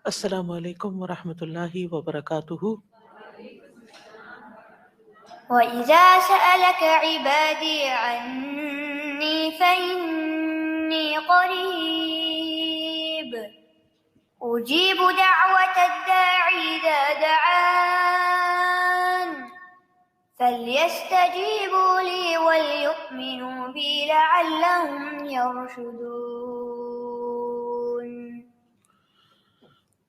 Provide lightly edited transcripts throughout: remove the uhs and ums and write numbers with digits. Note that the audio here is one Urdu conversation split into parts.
السلام علیکم ورحمۃ اللہ وبرکاتہ۔ وَإِذَا سَأَلَكَ عِبَادِي عَنِّي فَإِنِّي قَرِيبٌ أُجِيبُ دَعْوَةَ الدَّاعِ إِذَا دَعَانِ فَلْيَسْتَجِيبُوا لِي وَلْيُؤْمِنُوا بِي لَعَلَّهُمْ يَرْشُدُونَ۔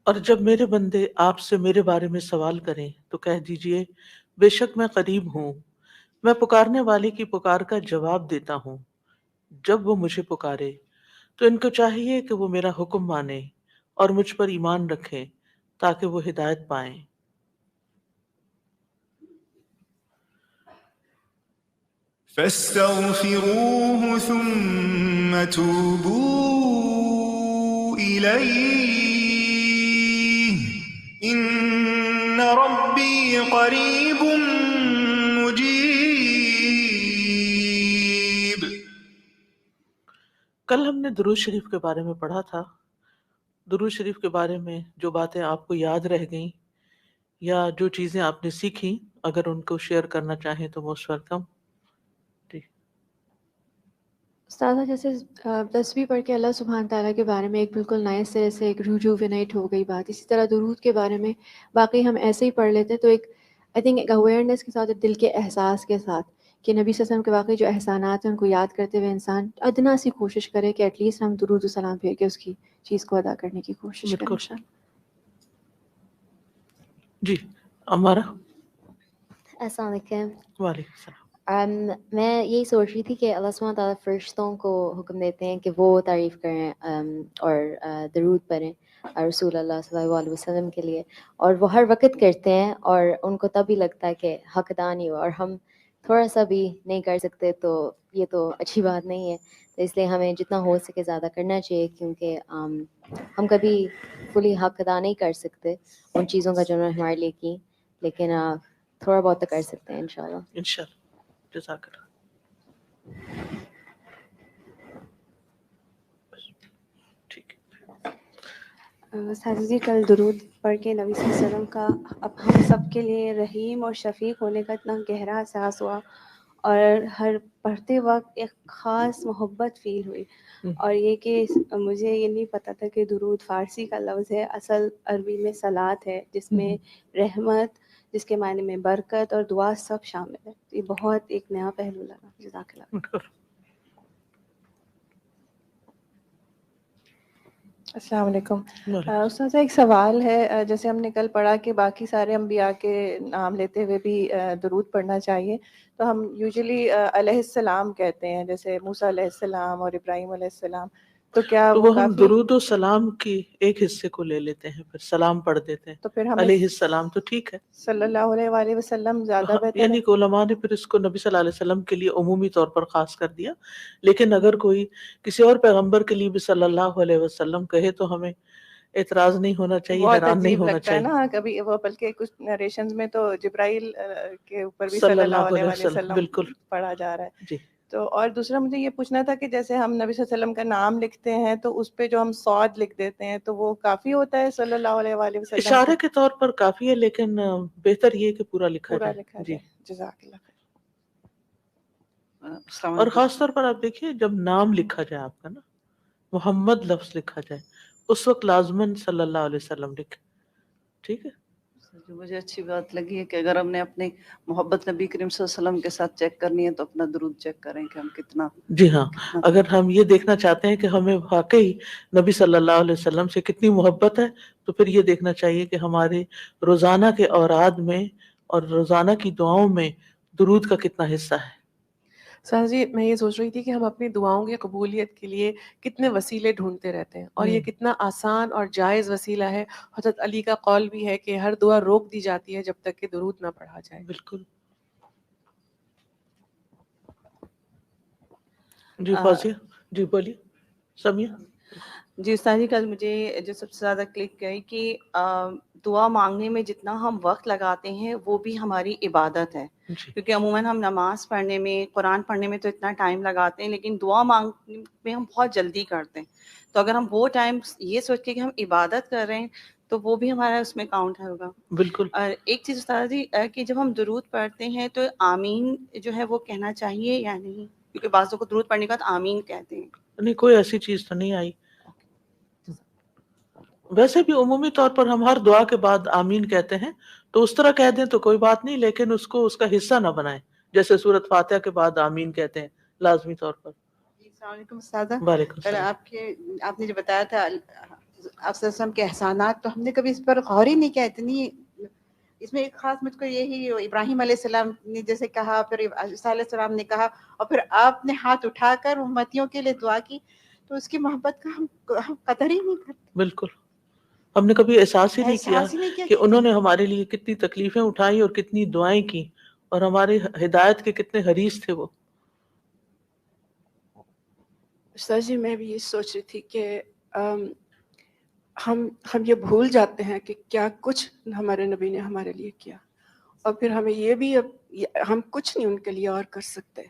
اور جب میرے بندے آپ سے میرے بارے میں سوال کریں تو کہہ دیجئے بے شک میں قریب ہوں، میں پکارنے والے کی پکار کا جواب دیتا ہوں۔ جب وہ مجھے پکارے تو ان کو چاہیے کہ وہ میرا حکم مانیں اور مجھ پر ایمان رکھیں تاکہ وہ ہدایت پائیں۔ فاستغفروه ثم توبوا إليه إن ربي قريب مجيب۔ کل ہم نے درود شریف کے بارے میں پڑھا تھا۔ درود شریف کے بارے میں جو باتیں آپ کو یاد رہ گئیں یا جو چیزیں آپ نے سیکھی، اگر ان کو شیئر کرنا چاہیں تو موسٹ ویلکم۔ استاذہ جیسے تسبیح پڑھ کے اللہ سبحانہ تعالیٰ کے بارے میں ایک بالکل نئے سرے سے ایک ریجووینیٹ ہو گئی بات، اسی طرح درود کے بارے میں باقی ہم ایسے ہی پڑھ لیتے ہیں تو ایک آئی تھنک ایک اویئرنیس کے ساتھ، ایک دل کے احساس کے ساتھ کہ نبی صلی اللہ علیہ وسلم کے واقعی جو احسانات ہیں ان کو یاد کرتے ہوئے انسان ادنا سی کوشش کرے کہ ایٹ لیسٹ ہم درود و سلام پھیر کے اس کی چیز کو ادا کرنے کی کوشش کریں بالکل۔ انشاءاللہ۔ جی ہمارا السلام علیکم۔ وعلیکم السلام۔ میں یہی سوچ رہی تھی کہ اللہ سبحانہ تعالیٰ فرشتوں کو حکم دیتے ہیں کہ وہ تعریف کریں اور درود پڑھیں رسول اللہ صلی اللہ علیہ وسلم کے لیے، اور وہ ہر وقت کرتے ہیں اور ان کو تب ہی لگتا ہے کہ حق ادا نہیں ہوا، اور ہم تھوڑا سا بھی نہیں کر سکتے تو یہ تو اچھی بات نہیں ہے۔ تو اس لیے ہمیں جتنا ہو سکے زیادہ کرنا چاہیے، کیونکہ ہم کبھی فلی حق ادا نہیں کر سکتے ان چیزوں کا جو انہوں نے ہمارے لیے کی، لیکن تھوڑا بہت تو کر سکتے ہیں انشاءاللہ۔ انشاءاللہ، جزاک اللہ۔ ٹھیک ہے۔ سازی جی کل درود پڑھ کے نبی صلی اللہ علیہ وسلم کا اب ہم سب کے لیے رحیم اور شفیق ہونے کا اتنا گہرا احساس ہوا، اور ہر پڑھتے وقت ایک خاص محبت فیل ہوئی، اور یہ کہ مجھے یہ نہیں پتہ تھا کہ درود فارسی کا لفظ ہے، اصل عربی میں صلات ہے جس میں رحمت، جس کے معنی میں برکت اور دعا سب شامل ہے۔ یہ بہت ایک نیا پہلو لگا۔ جزاک اللہ۔ السلام علیکم۔ استاذہ ایک سوال ہے، جیسے ہم نے کل پڑھا کہ باقی سارے انبیاء کے نام لیتے ہوئے بھی درود پڑھنا چاہیے، تو ہم یوزلی علیہ السلام کہتے ہیں، جیسے موسیٰ علیہ السلام اور ابراہیم علیہ السلام، تو کیا تو وہ ہم کافی؟ درود و سلام کی ایک حصے کو لے لیتے ہیں، پھر سلام پڑھ دیتے ہیں، تو پھر ہمیں علیہ السلام تو ٹھیک ہے، صلی اللہ علیہ وآلہ وسلم زیادہ بہتر یعنی ہے۔ کہ علماء نے پھر اس کو نبی صلی اللہ علیہ وسلم کے لیے عمومی طور پر خاص کر دیا، لیکن اگر کوئی کسی اور پیغمبر کے لیے بھی صلی اللہ علیہ وسلم کہے تو ہمیں اعتراض نہیں ہونا چاہیے، بہت حیران نہیں عجیب ہونا لگتا ہے چاہیے۔ نا کبھی وہ، بلکہ کچھ نریشنز میں تو جبرائیل کے اوپر بھی صلی صلی اللہ اللہ علیہ علیہ وآلہ وسلم، وسلم بالکل پڑھا جا رہا ہے۔ جی۔ تو اور دوسرا مجھے یہ پوچھنا تھا کہ جیسے ہم نبی صلی اللہ علیہ وسلم کا نام لکھتے ہیں تو اس پہ جو ہم صاد لکھ دیتے ہیں تو وہ کافی ہوتا ہے صلی اللہ علیہ وآلہ وسلم اشارے کے طور پر کافی ہے، لیکن بہتر یہ کہ پورا لکھا پورا جائے۔ لکھا جی۔ جائے؟ جزاک اللہ خیر۔ السلام اور علیکم۔ خاص طور پر آپ دیکھیے جب نام لکھا جائے آپ کا نا، محمد لفظ لکھا جائے، اس وقت لازماً صلی اللہ علیہ وسلم لکھے، ٹھیک ہے۔ جو مجھے اچھی بات لگی ہے کہ اگر ہم نے اپنی محبت نبی کریم صلی اللہ علیہ وسلم کے ساتھ چیک کرنی ہے تو اپنا درود چیک کریں کہ ہم کتنا جی ہاں، اگر ہم یہ دیکھنا چاہتے ہیں کہ ہمیں واقعی نبی صلی اللہ علیہ وسلم سے کتنی محبت ہے تو پھر یہ دیکھنا چاہیے کہ ہمارے روزانہ کے اوراد میں اور روزانہ کی دعاؤں میں درود کا کتنا حصہ ہے۔ سر جی میں یہ سوچ رہی تھی کہ ہم اپنی دعاؤں کی قبولیت کے لیے کتنے وسیلے ڈھونڈتے رہتے ہیں، اور یہ کتنا آسان اور جائز وسیلہ ہے۔ حضرت علی کا قول بھی ہے کہ ہر دعا روک دی جاتی ہے جب تک کہ درود نہ پڑھا جائے۔ بالکل۔ جی فوزیہ، جی بولیے۔ سمیہ۔ جی استاد جی، کل مجھے جو سب سے زیادہ کلک گئی کہ دعا مانگنے میں جتنا ہم وقت لگاتے ہیں وہ بھی ہماری عبادت ہے، جی کیونکہ عموماً ہم نماز پڑھنے میں، قرآن پڑھنے میں تو اتنا ٹائم لگاتے ہیں، لیکن دعا مانگنے میں ہم بہت جلدی کرتے ہیں. تو اگر ہم وہ ٹائم یہ سوچ کے کہ ہم عبادت کر رہے ہیں تو وہ بھی ہمارا اس میں کاؤنٹ ہوگا. بالکل. اور ایک چیز استاد جی کہ جب ہم درود پڑھتے ہیں تو آمین جو ہے وہ کہنا چاہیے یا نہیں؟ کیونکہ بعضوں کو درود پڑھنے کے بعد آمین کہتے ہیں. نہیں، کوئی ایسی چیز تو نہیں آئی. ویسے بھی عمومی طور پر ہم ہر دعا کے بعد آمین کہتے ہیں، تو اس طرح کہہ دیں تو کوئی بات نہیں، لیکن اس کو اس کا حصہ نہ بنائیں، جیسے سورۃ فاتحہ کے بعد آمین کہتے ہیں لازمی طور پر. السلام علیکم استاذہ. وعلیکم کل السلام. آپ نے جو بتایا تھا آپ صلی اللہ علیہ وسلم کے احسانات، تو ہم نے کبھی اس پر غور ہی نہیں کیا. اتنی اس میں ایک خاص مجھ کو یہی ابراہیم علیہ السلام نے جیسے کہا، پھر عیسیٰ علیہ السلام نے کہا، اور پھر آپ نے ہاتھ اٹھا کر امتیوں کے لیے دعا کی، تو اس کی محبت کا ہم قدر ہی نہیں کرتے. بالکل، ہم نے کبھی احساس ہی نہیں کیا احساس ہی نہیں کیا کہ انہوں نے ہمارے لیے کتنی تکلیفیں اٹھائیں اور کتنی دعائیں کی، اور ہماری ہدایت کے کتنے حریص تھے وہ. استاد جی، میں بھی یہ سوچ رہی تھی کہ ہم یہ بھول جاتے ہیں کہ کیا کچھ ہمارے نبی نے ہمارے لیے کیا، اور پھر ہمیں یہ بھی ہم کچھ نہیں ان کے لیے اور کر سکتے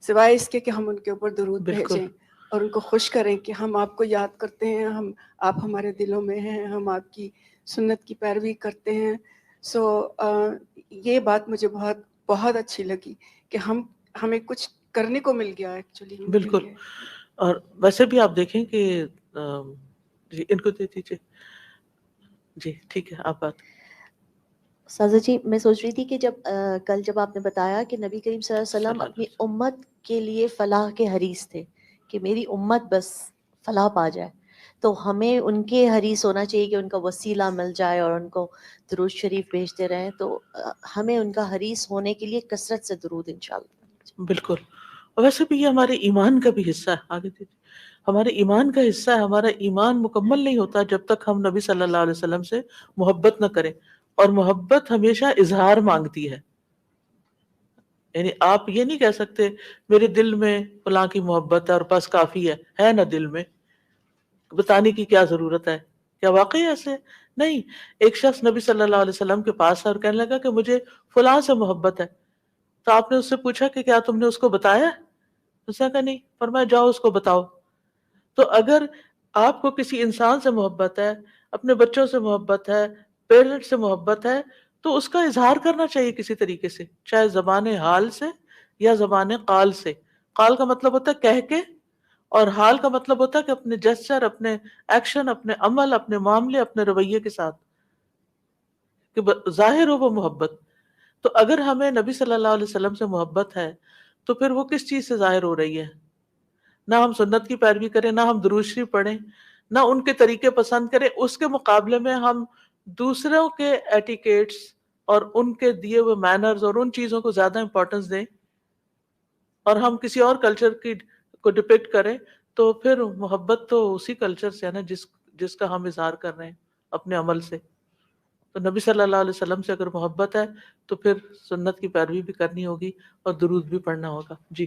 سوائے اس کے کہ ہم ان کے اوپر درود بالکل. بھیجیں اور ان کو خوش کریں کہ ہم آپ کو یاد کرتے ہیں، آپ ہمارے دلوں میں ہیں، ہم آپ کی سنت کی پیروی کرتے ہیں. سو یہ بات مجھے بہت بہت اچھی لگی کہ ہمیں کچھ کرنے کو مل گیا ایکچولی ان کے بالکل. لیے. اور ویسے بھی آپ دیکھیں کہ جی ان کو دے دیجیے. جی ٹھیک ہے، آپ بات. سازا جی، میں سوچ رہی تھی کہ جب آپ نے بتایا کہ نبی کریم صلی اللہ علیہ وسلم اپنی امت کے لیے فلاح کے حریص تھے کہ میری امت بس فلاح پا جائے، تو ہمیں ان کے حریص ہونا چاہیے کہ ان کا وسیلہ مل جائے اور ان کو درود شریف بھیجتے رہیں. تو ہمیں ان کا حریص ہونے کے لیے کثرت سے درود انشاءاللہ. بالکل. اور ویسے بھی یہ ہمارے ایمان کا بھی حصہ ہے. آگے دیجیے. ہمارے ایمان کا حصہ ہے. ہمارا ایمان مکمل نہیں ہوتا جب تک ہم نبی صلی اللہ علیہ وسلم سے محبت نہ کریں، اور محبت ہمیشہ اظہار مانگتی ہے. یعنی آپ یہ نہیں کہہ سکتے میرے دل میں فلاں کی محبت ہے اور بس کافی ہے نا دل میں، بتانے کی کیا ضرورت ہے؟ کیا واقعی ایسے؟ نہیں. ایک شخص نبی صلی اللہ علیہ وسلم کے پاس اور کہنے لگا کہ مجھے فلاں سے محبت ہے. تو آپ نے اس سے پوچھا کہ کیا تم نے اس کو بتایا؟ اس نے کہا نہیں. فرمایا جاؤ اس کو بتاؤ. تو اگر آپ کو کسی انسان سے محبت ہے، اپنے بچوں سے محبت ہے، پیرنٹ سے محبت ہے، تو اس کا اظہار کرنا چاہیے کسی طریقے سے، چاہے زبان حال سے یا زبان قال سے. قال کا مطلب ہوتا ہے کہہ کے، اور حال کا مطلب ہوتا ہے کہ اپنے جسچر، اپنے ایکشن، اپنے عمل، اپنے معاملے، اپنے رویے کے ساتھ کہ ظاہر ہو وہ محبت. تو اگر ہمیں نبی صلی اللہ علیہ وسلم سے محبت ہے تو پھر وہ کس چیز سے ظاہر ہو رہی ہے؟ نہ ہم سنت کی پیروی کریں، نہ ہم درود شریف پڑھیں، نہ ان کے طریقے پسند کریں، اس کے مقابلے میں ہم دوسروں کے ایٹیکیٹس اور ان کے دیے ہوئے مینرز اور ان چیزوں کو زیادہ امپورٹنس دیں، اور ہم کسی اور کلچر کی کو ڈپکٹ کریں، تو پھر محبت تو اسی کلچر سے ہے نا جس کا ہم اظہار کر رہے ہیں اپنے عمل سے. تو نبی صلی اللہ علیہ وسلم سے اگر محبت ہے تو پھر سنت کی پیروی بھی کرنی ہوگی اور درود بھی پڑھنا ہوگا. جی.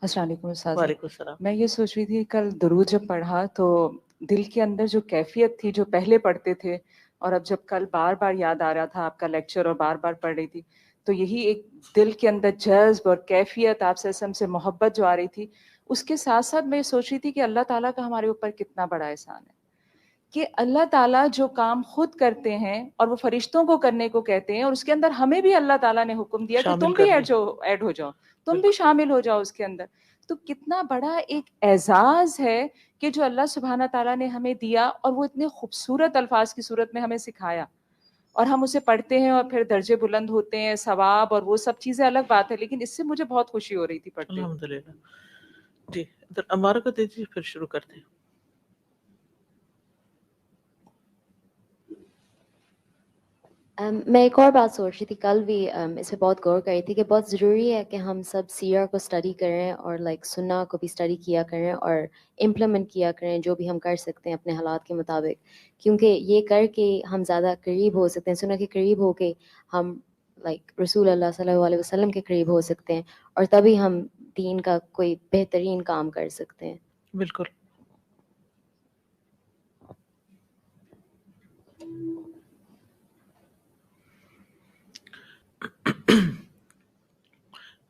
السلام علیکم استاذہ. وعلیکم السلام. میں یہ سوچ رہی تھی کل درود جب پڑھا تو دل کے اندر جو کیفیت تھی جو پہلے پڑھتے تھے، اور اب جب کل بار بار یاد آ رہا تھا آپ کا لیکچر اور بار بار پڑھ رہی تھی، تو یہی ایک دل کے اندر جذب اور کیفیت آپ سے محبت جو آ رہی تھی، اس کے ساتھ ساتھ میں یہ سوچ رہی تھی کہ اللہ تعالیٰ کا ہمارے اوپر کتنا بڑا احسان ہے کہ اللہ تعالیٰ جو کام خود کرتے ہیں اور وہ فرشتوں کو کرنے کو کہتے ہیں، اور اس کے اندر ہمیں بھی اللہ تعالیٰ نے حکم دیا کہ تم بھی ایڈ ہو جاؤ، تم بھی شامل ہو جاؤ اس کے اندر. تو کتنا بڑا ایک اعزاز ہے کہ جو اللہ سبحانہ تعالیٰ نے ہمیں دیا، اور وہ اتنے خوبصورت الفاظ کی صورت میں ہمیں سکھایا، اور ہم اسے پڑھتے ہیں اور پھر درجے بلند ہوتے ہیں، ثواب اور وہ سب چیزیں الگ بات ہے، لیکن اس سے مجھے بہت خوشی ہو رہی تھی پڑھتے ہوئے. الحمدللہ. جی ادھر امارہ کو دے دیجیے، پھر شروع کرتے ہیں. میں ایک اور بات سوچ رہی تھی، کل بھی اس پہ بہت غور کر رہی تھی کہ بہت ضروری ہے کہ ہم سب سیرہ کو اسٹڈی کریں اور سنہ کو بھی اسٹڈی کیا کریں اور امپلیمنٹ کیا کریں جو بھی ہم کر سکتے ہیں اپنے حالات کے مطابق، کیونکہ یہ کر کے ہم زیادہ قریب ہو سکتے ہیں، سنہ کے قریب ہو کے ہم رسول اللہ صلی اللہ علیہ وسلم کے قریب ہو سکتے ہیں، اور تبھی ہم دین کا کوئی بہترین کام کر سکتے ہیں. بالکل.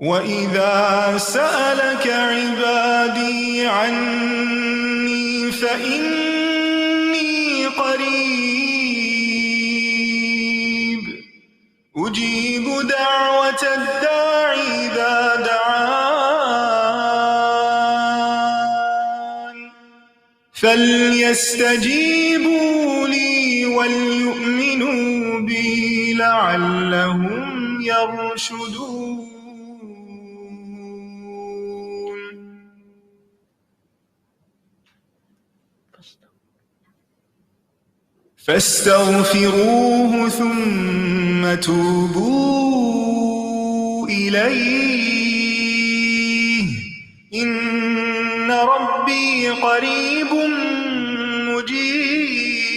وإذا سألك عبادي عني فإني قريب أجيب دعوة الداع إذا دعان فليستجيبوا لي وليؤمنوا بي لعلهم يرشدون. فاستغفروه ثم توبوا إليه إن ربي قريب مجيب.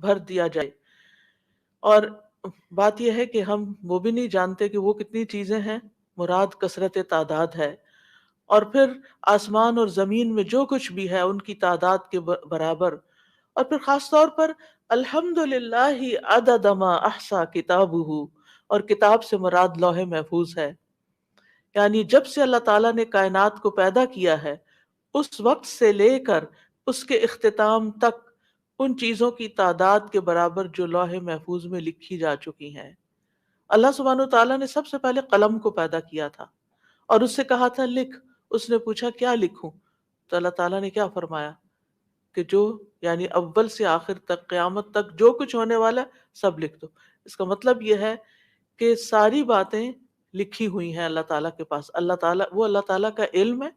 بھر دیا جائے. اور بات یہ ہے کہ ہم وہ بھی نہیں جانتے کہ وہ کتنی چیزیں ہیں، مراد کثرت تعداد ہے. اور پھر آسمان اور زمین میں جو کچھ بھی ہے ان کی تعداد کے برابر. اور پھر خاص طور پر الحمدللہ عدد ما احصا کتابہ، اور کتاب سے مراد لوح محفوظ ہے. یعنی جب سے اللہ تعالیٰ نے کائنات کو پیدا کیا ہے اس وقت سے لے کر اس کے اختتام تک ان چیزوں کی تعداد کے برابر جو لوح محفوظ میں لکھی جا چکی ہیں. اللہ سبحانہ وتعالیٰ نے سب سے پہلے قلم کو پیدا کیا تھا اور اس سے کہا تھا لکھ. اس نے پوچھا کیا لکھوں؟ تو اللہ تعالیٰ نے کیا فرمایا کہ جو یعنی اول سے آخر تک قیامت تک جو کچھ ہونے والا سب لکھ دو. اس کا مطلب یہ ہے کہ ساری باتیں لکھی ہوئی ہیں اللہ تعالیٰ کے پاس. اللہ تعالیٰ کا علم ہے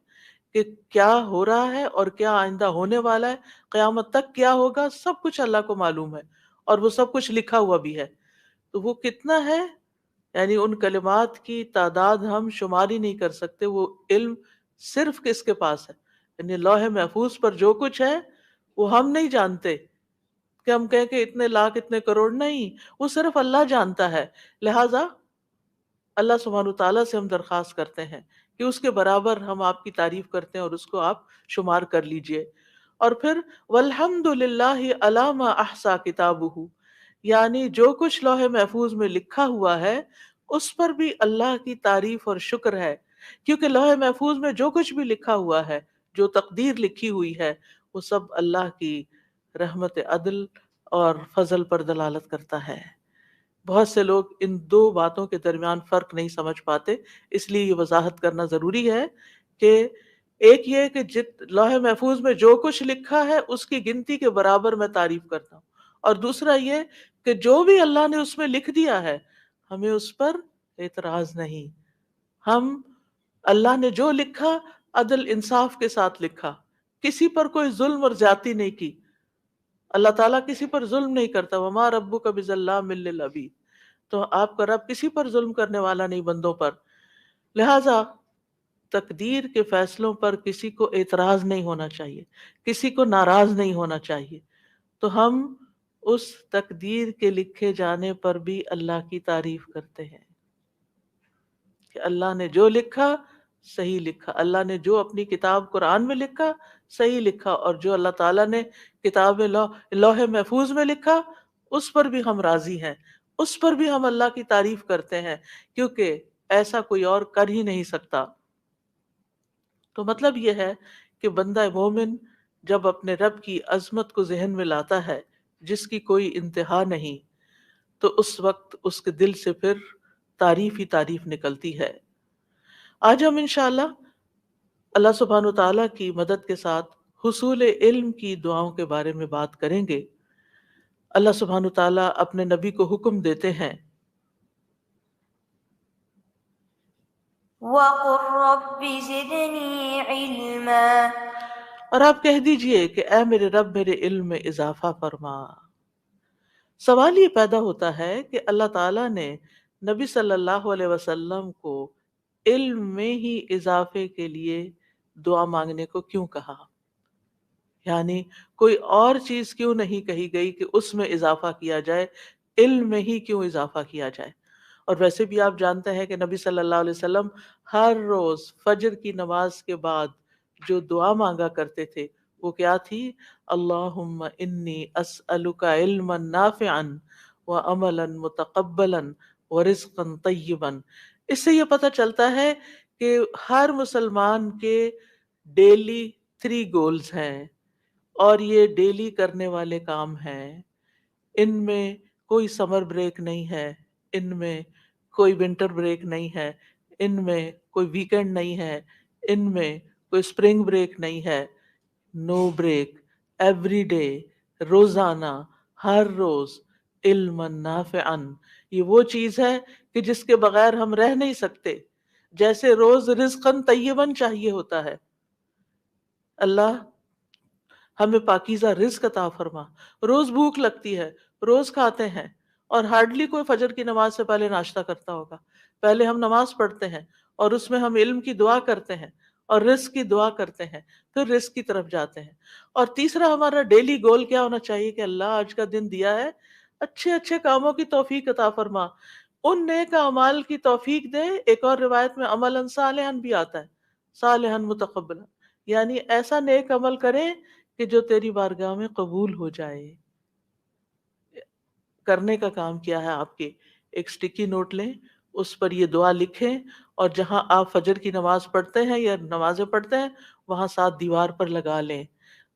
کہ کیا ہو رہا ہے اور کیا آئندہ ہونے والا ہے، قیامت تک کیا ہوگا، سب کچھ اللہ کو معلوم ہے اور وہ سب کچھ لکھا ہوا بھی ہے. تو وہ کتنا ہے، یعنی ان کلمات کی تعداد ہم شمار ہی نہیں کر سکتے. وہ علم صرف کس کے پاس ہے؟ یعنی لوح محفوظ پر جو کچھ ہے وہ ہم نہیں جانتے کہ ہم کہیں کہ اتنے لاکھ اتنے کروڑ، نہیں، وہ صرف اللہ جانتا ہے. لہٰذا اللہ سبحانہ تعالیٰ سے ہم درخواست کرتے ہیں کہ اس کے برابر ہم آپ کی تعریف کرتے ہیں اور اس کو آپ شمار کر لیجئے. اور پھر والحمد للہ علی ما احصا کتابہ، یعنی جو کچھ لوح محفوظ میں لکھا ہوا ہے اس پر بھی اللہ کی تعریف اور شکر ہے، کیونکہ لوح محفوظ میں جو کچھ بھی لکھا ہوا ہے، جو تقدیر لکھی ہوئی ہے، وہ سب اللہ کی رحمت عدل اور فضل پر دلالت کرتا ہے. بہت سے لوگ ان دو باتوں کے درمیان فرق نہیں سمجھ پاتے، اس لیے یہ وضاحت کرنا ضروری ہے کہ ایک یہ کہ لوح محفوظ میں جو کچھ لکھا ہے اس کی گنتی کے برابر میں تعریف کرتا ہوں، اور دوسرا یہ کہ جو بھی اللہ نے اس میں لکھ دیا ہے ہمیں اس پر اعتراض نہیں. ہم اللہ نے جو لکھا عدل انصاف کے ساتھ لکھا، کسی پر کوئی ظلم اور زیادتی نہیں کی. اللہ تعالیٰ کسی پر ظلم نہیں کرتا. وما ربک بظلام للعبید، تو آپ کا رب کسی پر ظلم کرنے والا نہیں بندوں پر. لہٰذا تقدیر کے فیصلوں پر کسی کو اعتراض نہیں ہونا چاہیے، کسی کو ناراض نہیں ہونا چاہیے. تو ہم اس تقدیر کے لکھے جانے پر بھی اللہ کی تعریف کرتے ہیں کہ اللہ نے جو لکھا صحیح لکھا، اللہ نے جو اپنی کتاب قرآن میں لکھا صحیح لکھا، اور جو اللہ تعالیٰ نے کتاب لوح محفوظ میں لکھا اس پر بھی ہم راضی ہیں، اس پر بھی ہم اللہ کی تعریف کرتے ہیں، کیونکہ ایسا کوئی اور کر ہی نہیں سکتا. تو مطلب یہ ہے کہ بندہ مومن جب اپنے رب کی عظمت کو ذہن میں لاتا ہے جس کی کوئی انتہا نہیں، تو اس وقت اس کے دل سے پھر تعریف ہی تعریف نکلتی ہے. آج ہم انشاءاللہ اللہ سبحانہ وتعالیٰ کی مدد کے ساتھ حصول علم کی دعاؤں کے بارے میں بات کریں گے. اللہ سبحانہ وتعالیٰ اپنے نبی کو حکم دیتے ہیں وَقُلْ رَبِّ زِدْنِي عِلْمًا، اور آپ کہہ دیجئے کہ اے میرے رب میرے علم میں اضافہ فرما. سوال یہ پیدا ہوتا ہے کہ اللہ تعالیٰ نے نبی صلی اللہ علیہ وسلم کو علم میں ہی اضافے کے لیے دعا مانگنے کو کیوں کہا؟ یعنی کوئی اور چیز کیوں نہیں کہی گئی کہ اس میں اضافہ کیا جائے، علم میں ہی کیوں اضافہ کیا جائے؟ اور ویسے بھی آپ جانتے ہیں کہ نبی صلی اللہ علیہ وسلم ہر روز فجر کی نماز کے بعد جو دعا مانگا کرتے تھے وہ کیا تھی؟ اللہم انی اسألک علما نافعا وعملا متقبلا ورزقا طیبا. اس سے یہ پتہ چلتا ہے کہ ہر مسلمان کے ڈیلی 3 گولز ہیں اور یہ ڈیلی کرنے والے کام ہیں. ان میں کوئی سمر بریک نہیں ہے، ان میں کوئی ونٹر بریک نہیں ہے، ان میں کوئی ویکنڈ نہیں ہے، ان میں کوئی اسپرنگ بریک نہیں ہے. نو بریک، ایوری ڈے، روزانہ، ہر روز علما نافعا. یہ وہ چیز ہے کہ جس کے بغیر ہم رہ نہیں سکتے. جیسے روز رزقا طیبا چاہیے ہوتا ہے، اللہ ہمیں پاکیزہ رزق عطا فرما. روز بھوک لگتی ہے، روز کھاتے ہیں، اور ہارڈلی کوئی فجر کی نماز سے پہلے ناشتہ کرتا ہوگا. پہلے ہم نماز پڑھتے ہیں اور اس میں ہم علم کی دعا کرتے ہیں، اور رزق کی دعا کرتے ہیں، پھر رزق کی طرف جاتے ہیں. اور تیسرا ہمارا ڈیلی گول کیا ہونا چاہیے کہ اللہ آج کا دن دیا ہے، اچھے اچھے کاموں کی توفیق عطا فرما، ان نیک اعمال کی توفیق دے. ایک اور روایت میں عملاً صالحاً بھی آتا ہے، صالحاً متقبلا، یعنی ایسا نیک عمل کریں کہ جو تیری بارگاہ میں قبول ہو جائے. کرنے کا کام کیا ہے آپ کے، ایک سٹیکی نوٹ لیں، اس پر یہ دعا لکھیں، اور جہاں آپ فجر کی نماز پڑھتے ہیں یا نمازیں پڑھتے ہیں وہاں ساتھ دیوار پر لگا لیں.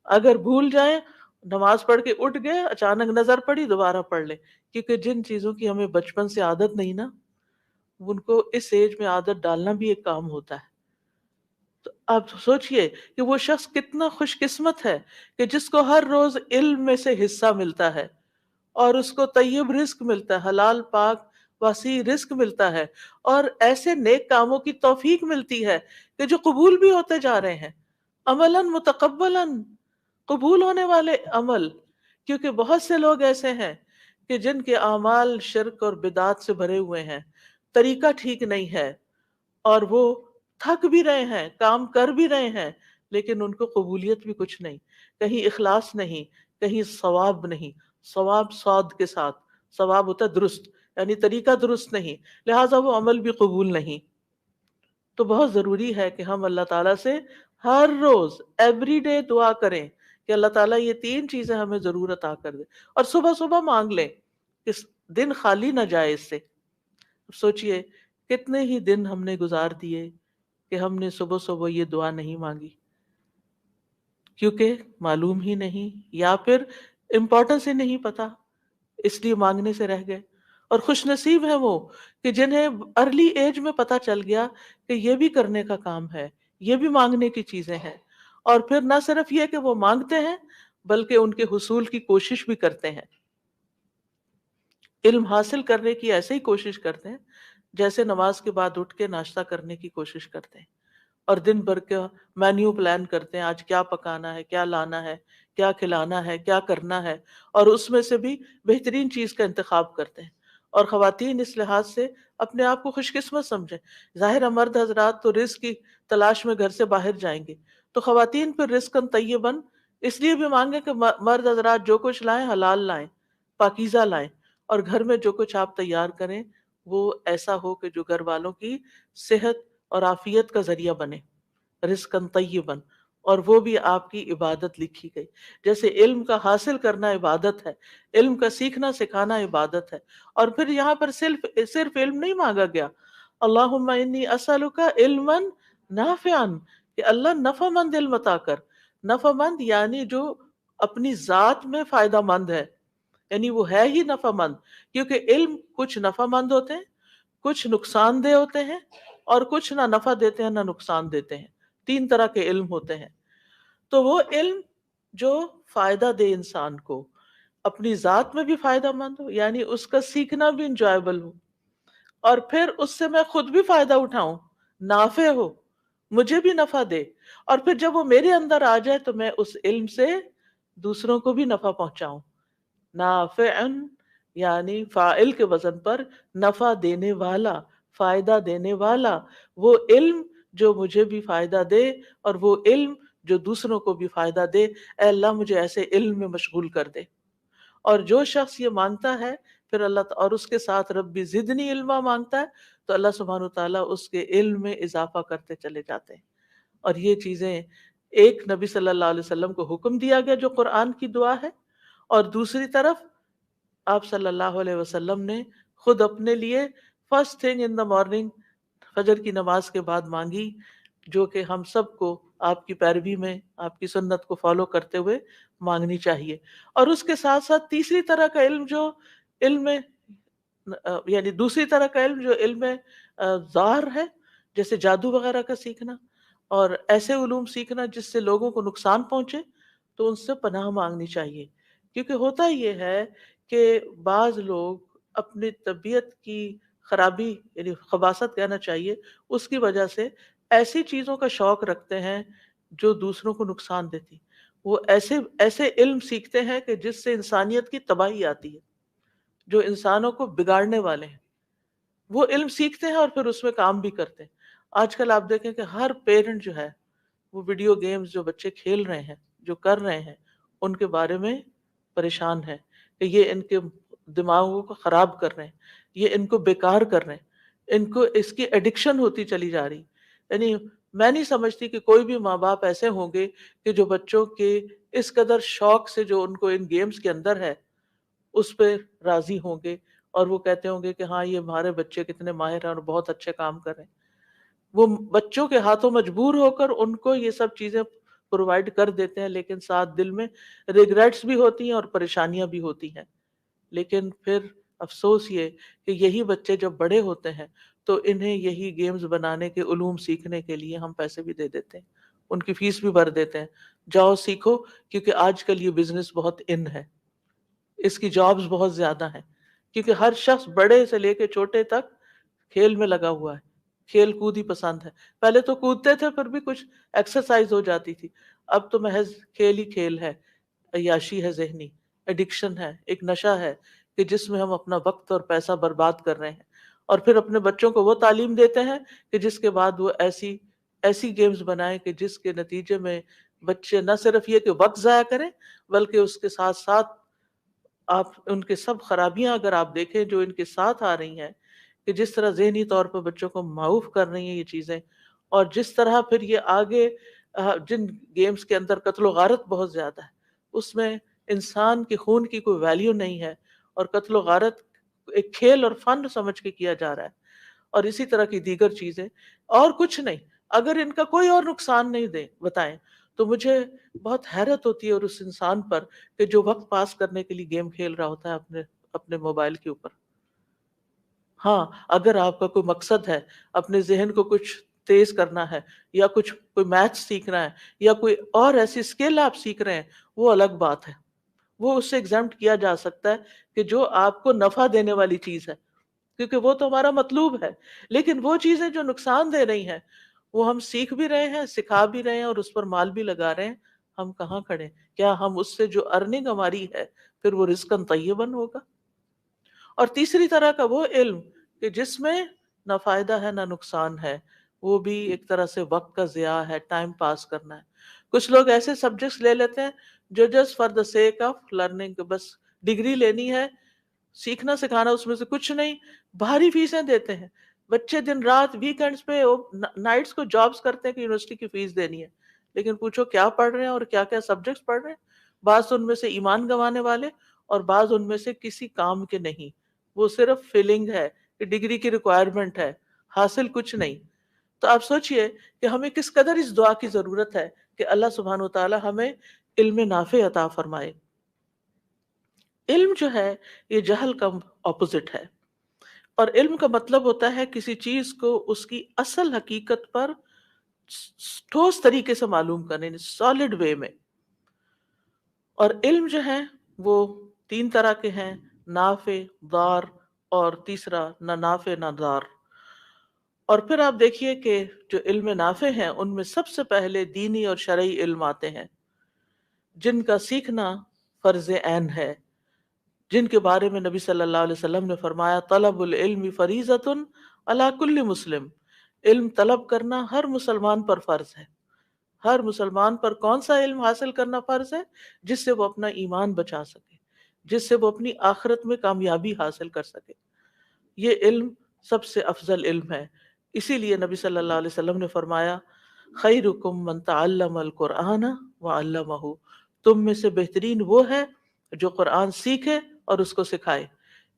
اگر بھول جائیں، نماز پڑھ کے اٹھ گئے، اچانک نظر پڑی، دوبارہ پڑھ لیں. کیونکہ جن چیزوں کی ہمیں بچپن سے عادت نہیں نا، ان کو اس ایج میں عادت ڈالنا بھی ایک کام ہوتا ہے. تو آپ سوچئے کہ وہ شخص کتنا خوش قسمت ہے کہ جس کو ہر روز علم میں سے حصہ ملتا ہے، اور اس کو طیب رزق ملتا ہے، حلال پاک وسیع رزق ملتا ہے، اور ایسے نیک کاموں کی توفیق ملتی ہے کہ جو قبول بھی ہوتے جا رہے ہیں، عملاً متقبلاً، قبول ہونے والے عمل. کیونکہ بہت سے لوگ ایسے ہیں کہ جن کے اعمال شرک اور بدعات سے بھرے ہوئے ہیں، طریقہ ٹھیک نہیں ہے، اور وہ تھک بھی رہے ہیں، کام کر بھی رہے ہیں، لیکن ان کو قبولیت بھی کچھ نہیں، کہیں اخلاص نہیں، کہیں ثواب نہیں. ثواب صاد کے ساتھ، ثواب ہوتا ہے درست، یعنی طریقہ درست نہیں، لہٰذا وہ عمل بھی قبول نہیں. تو بہت ضروری ہے کہ ہم اللہ تعالیٰ سے ہر روز ایوری ڈے دعا کریں کہ اللہ تعالیٰ یہ 3 چیزیں ہمیں ضرور عطا کر دے، اور صبح صبح مانگ لیں کہ دن خالی نہ جائے اس سے. سوچئے کتنے ہی دن ہم نے گزار دیے کہ ہم نے صبح صبح یہ دعا نہیں مانگی، کیونکہ معلوم ہی نہیں، یا پھر امپورٹنس ہی نہیں پتا، اس لیے مانگنے سے رہ گئے. اور خوش نصیب ہیں وہ کہ جنہیں ارلی ایج میں پتا چل گیا کہ یہ بھی کرنے کا کام ہے، یہ بھی مانگنے کی چیزیں ہیں، اور پھر نہ صرف یہ کہ وہ مانگتے ہیں بلکہ ان کے حصول کی کوشش بھی کرتے ہیں. علم حاصل کرنے کی ایسے ہی کوشش کرتے ہیں جیسے نماز کے بعد اٹھ کے ناشتہ کرنے کی کوشش کرتے ہیں، اور دن بھر کا مینیو پلان کرتے ہیں، آج کیا پکانا ہے، کیا لانا ہے، کیا کھلانا ہے، کیا کرنا ہے، اور اس میں سے بھی بہترین چیز کا انتخاب کرتے ہیں. اور خواتین اس لحاظ سے اپنے آپ کو خوش قسمت سمجھیں. ظاہر ہے مرد حضرات تو رزق کی تلاش میں گھر سے باہر جائیں گے، تو خواتین پھر رزقاً طیباً اس لیے بھی مانگیں کہ مرد حضرات جو کچھ لائیں حلال لائیں، پاکیزہ لائیں، اور گھر میں جو کچھ آپ تیار کریں وہ ایسا ہو کہ جو گھر والوں کی صحت اور عافیت کا ذریعہ بنے، رزقاً طیباً. اور وہ بھی آپ کی عبادت لکھی گئی. جیسے علم کا حاصل کرنا عبادت ہے، علم کا سیکھنا سکھانا عبادت ہے. اور پھر یہاں پر صرف علم نہیں مانگا گیا، اللہم انی اسألک علما نافعا، کہ اللہ نفع مند علم عطا کر. نفع مند یعنی جو اپنی ذات میں فائدہ مند ہے، یعنی وہ ہے ہی نفع مند. کیونکہ علم کچھ نفع مند ہوتے ہیں، کچھ نقصان دہ ہوتے ہیں، اور کچھ نہ نفع دیتے ہیں نہ نقصان دیتے ہیں. 3 طرح کے علم ہوتے ہیں. تو وہ علم جو فائدہ دے انسان کو، اپنی ذات میں بھی فائدہ مند ہو، یعنی اس کا سیکھنا بھی انجوائبل ہو، اور پھر اس سے میں خود بھی فائدہ اٹھاؤں، نافع ہو، مجھے بھی نفع دے، اور پھر جب وہ میرے اندر آ جائے تو میں اس علم سے دوسروں کو بھی نفع پہنچاؤں. نافعن یعنی فاعل کے وزن پر نفع دینے والا، فائدہ دینے والا، وہ علم جو مجھے بھی فائدہ دے اور وہ علم جو دوسروں کو بھی فائدہ دے. اے اللہ مجھے ایسے علم میں مشغول کر دے. اور جو شخص یہ مانگتا ہے پھر اللہ اور اس کے ساتھ ربی زدنی علما مانگتا ہے تو اللہ سبحانہ وتعالیٰ اس کے علم میں اضافہ کرتے چلے جاتے ہیں. اور یہ چیزیں ایک نبی صلی اللہ علیہ وسلم کو حکم دیا گیا جو قرآن کی دعا ہے، اور دوسری طرف آپ صلی اللہ علیہ وسلم نے خود اپنے لیے first thing in the morning فجر کی نماز کے بعد مانگی، جو کہ ہم سب کو آپ کی پیروی میں، آپ کی سنت کو فالو کرتے ہوئے مانگنی چاہیے. اور اس کے ساتھ ساتھ تیسری طرح کا علم جو علم میں یعنی دوسری طرح کا علم جو علم ظاہر ہے، جیسے جادو وغیرہ کا سیکھنا اور ایسے علوم سیکھنا جس سے لوگوں کو نقصان پہنچے، تو ان سے پناہ مانگنی چاہیے. کیونکہ ہوتا یہ ہے کہ بعض لوگ اپنی طبیعت کی خرابی، یعنی خباثت کہنا چاہیے، اس کی وجہ سے ایسی چیزوں کا شوق رکھتے ہیں جو دوسروں کو نقصان دیتی. وہ ایسے علم سیکھتے ہیں کہ جس سے انسانیت کی تباہی آتی ہے، جو انسانوں کو بگاڑنے والے ہیں. وہ علم سیکھتے ہیں اور پھر اس میں کام بھی کرتے ہیں. آج کل آپ دیکھیں کہ ہر پیرنٹ جو ہے وہ ویڈیو گیمز جو بچے کھیل رہے ہیں، جو کر رہے ہیں، ان کے بارے میں پریشان ہے کہ یہ ان کے دماغوں کو خراب کر رہے ہیں، یہ ان کو بیکار کر رہے ہیں، ان کو اس کی ایڈکشن ہوتی چلی جا رہی. یعنی میں نہیں سمجھتی کہ کوئی بھی ماں باپ ایسے ہوں گے کہ جو بچوں کے اس قدر شوق سے جو ان کو ان گیمز کے اندر ہے اس پہ راضی ہوں گے اور وہ کہتے ہوں گے کہ ہاں یہ ہمارے بچے کتنے ماہر ہیں اور بہت اچھے کام کر رہے ہیں. وہ بچوں کے ہاتھوں مجبور ہو کر ان کو یہ سب چیزیں پرووائڈ کر دیتے ہیں، لیکن ساتھ دل میں ریگریٹس بھی ہوتی ہیں اور پریشانیاں بھی ہوتی ہیں. لیکن پھر افسوس یہ کہ یہی بچے جب بڑے ہوتے ہیں تو انہیں یہی گیمز بنانے کے علوم سیکھنے کے لیے ہم پیسے بھی دے دیتے ہیں، ان کی فیس بھی بھر دیتے ہیں، جاؤ سیکھو، کیونکہ آج کل یہ بزنس بہت ان ہے، اس کی جابز بہت زیادہ ہیں، کیونکہ ہر شخص بڑے سے لے کے چھوٹے تک کھیل میں لگا ہوا ہے، کھیل کود ہی پسند ہے. پہلے تو کودتے تھے پھر بھی کچھ ایکسرسائز ہو جاتی تھی، اب تو محض کھیل ہی کھیل ہے، عیاشی ہے، ذہنی ایڈکشن ہے، ایک نشہ ہے کہ جس میں ہم اپنا وقت اور پیسہ برباد کر رہے ہیں، اور پھر اپنے بچوں کو وہ تعلیم دیتے ہیں کہ جس کے بعد وہ ایسی گیمز بنائیں کہ جس کے نتیجے میں بچے نہ صرف یہ کہ وقت ضائع کریں بلکہ اس کے ساتھ ساتھ آپ ان کے سب خرابیاں اگر آپ دیکھیں جو ان کے ساتھ آ رہی ہیں کہ جس طرح ذہنی طور پر بچوں کو معاف کر رہی ہیں یہ چیزیں، اور جس طرح پھر یہ آگے جن گیمز کے اندر قتل و غارت بہت زیادہ ہے، اس میں انسان کے خون کی کوئی ویلیو نہیں ہے اور قتل و غارت ایک کھیل اور فن سمجھ کے کیا جا رہا ہے، اور اسی طرح کی دیگر چیزیں، اور کچھ نہیں. اگر ان کا کوئی اور نقصان نہیں بتائیں تو مجھے بہت حیرت ہوتی ہے اور اس انسان پر کہ جو وقت پاس کرنے کے لیے گیم کھیل رہا ہوتا ہے اپنے موبائل کے اوپر. ہاں اگر آپ کا کوئی مقصد ہے، اپنے ذہن کو کچھ تیز کرنا ہے، یا کوئی میتھ سیکھنا ہے، یا کوئی اور ایسی اسکل آپ سیکھ رہے ہیں، وہ الگ بات ہے، وہ اس سے ایگزمپٹ کیا جا سکتا ہے کہ جو آپ کو نفع دینے والی چیز ہے، کیونکہ وہ تو ہمارا مطلوب ہے. لیکن وہ چیزیں جو نقصان دے رہی ہیں وہ ہم سیکھ بھی رہے ہیں، سکھا بھی رہے ہیں اور اس پر مال بھی لگا رہے ہیں، ہم کہاں کھڑے؟ کیا ہم اس سے جو ارننگ ہماری ہے پھر وہ رزقاً طیباً ہوگا؟ اور تیسری طرح کا وہ علم کہ جس میں نہ فائدہ ہے نہ نقصان ہے، وہ بھی ایک طرح سے وقت کا ضیاع ہے، ٹائم پاس کرنا ہے. کچھ لوگ ایسے سبجیکٹس لے لیتے ہیں جو just for the sake of learning, بس ڈگری لینی ہے، سیکھنا سکھانا اس میں سے کچھ نہیں، بھاری فیسیں دیتے ہیں بچے، دن رات ویکینڈز پہ نائٹس کو جابز کرتے ہیں کہ یونیورسٹی کی فیس دینی ہے. لیکن پوچھو کیا پڑھ رہے ہیں اور کیا کیا سبجیکٹس پڑھ رہے ہیں؟ بعض ان میں سے ایمان گنوانے والے اور بعض ان میں سے کسی کام کے نہیں، وہ صرف فیلنگ ہے کہ ڈگری کی ریکوائرمنٹ ہے، حاصل کچھ نہیں. تو آپ سوچئے کہ ہمیں کس قدر اس دعا کی ضرورت ہے کہ اللہ سبحانہ وتعالی ہمیں علم نافع عطا فرمائے. علم جو ہے یہ جہل کا اپوزٹ ہے، اور علم کا مطلب ہوتا ہے کسی چیز کو اس کی اصل حقیقت پر ٹھوس طریقے سے معلوم کرنے، سالڈ وے میں. اور علم جو ہے وہ 3 طرح کے ہیں، نافع، ضار، اور تیسرا نہ نافع نہ ضار. اور پھر آپ دیکھیے کہ جو علم نافع ہیں ان میں سب سے پہلے دینی اور شرعی علم آتے ہیں جن کا سیکھنا فرض عین ہے، جن کے بارے میں نبی صلی اللہ علیہ وسلم نے فرمایا طلب العلم فریضۃ علی کل مسلم، علم طلب کرنا ہر مسلمان پر فرض ہے. ہر مسلمان پر کون سا علم حاصل کرنا فرض ہے؟ جس سے وہ اپنا ایمان بچا سکے، جس سے وہ اپنی آخرت میں کامیابی حاصل کر سکے. یہ علم سب سے افضل علم ہے. اسی لیے نبی صلی اللہ علیہ وسلم نے فرمایا خیرکم من تعلم القرآن وعلمہ، تم میں سے بہترین وہ ہے جو قرآن سیکھے اور اس کو سکھائے.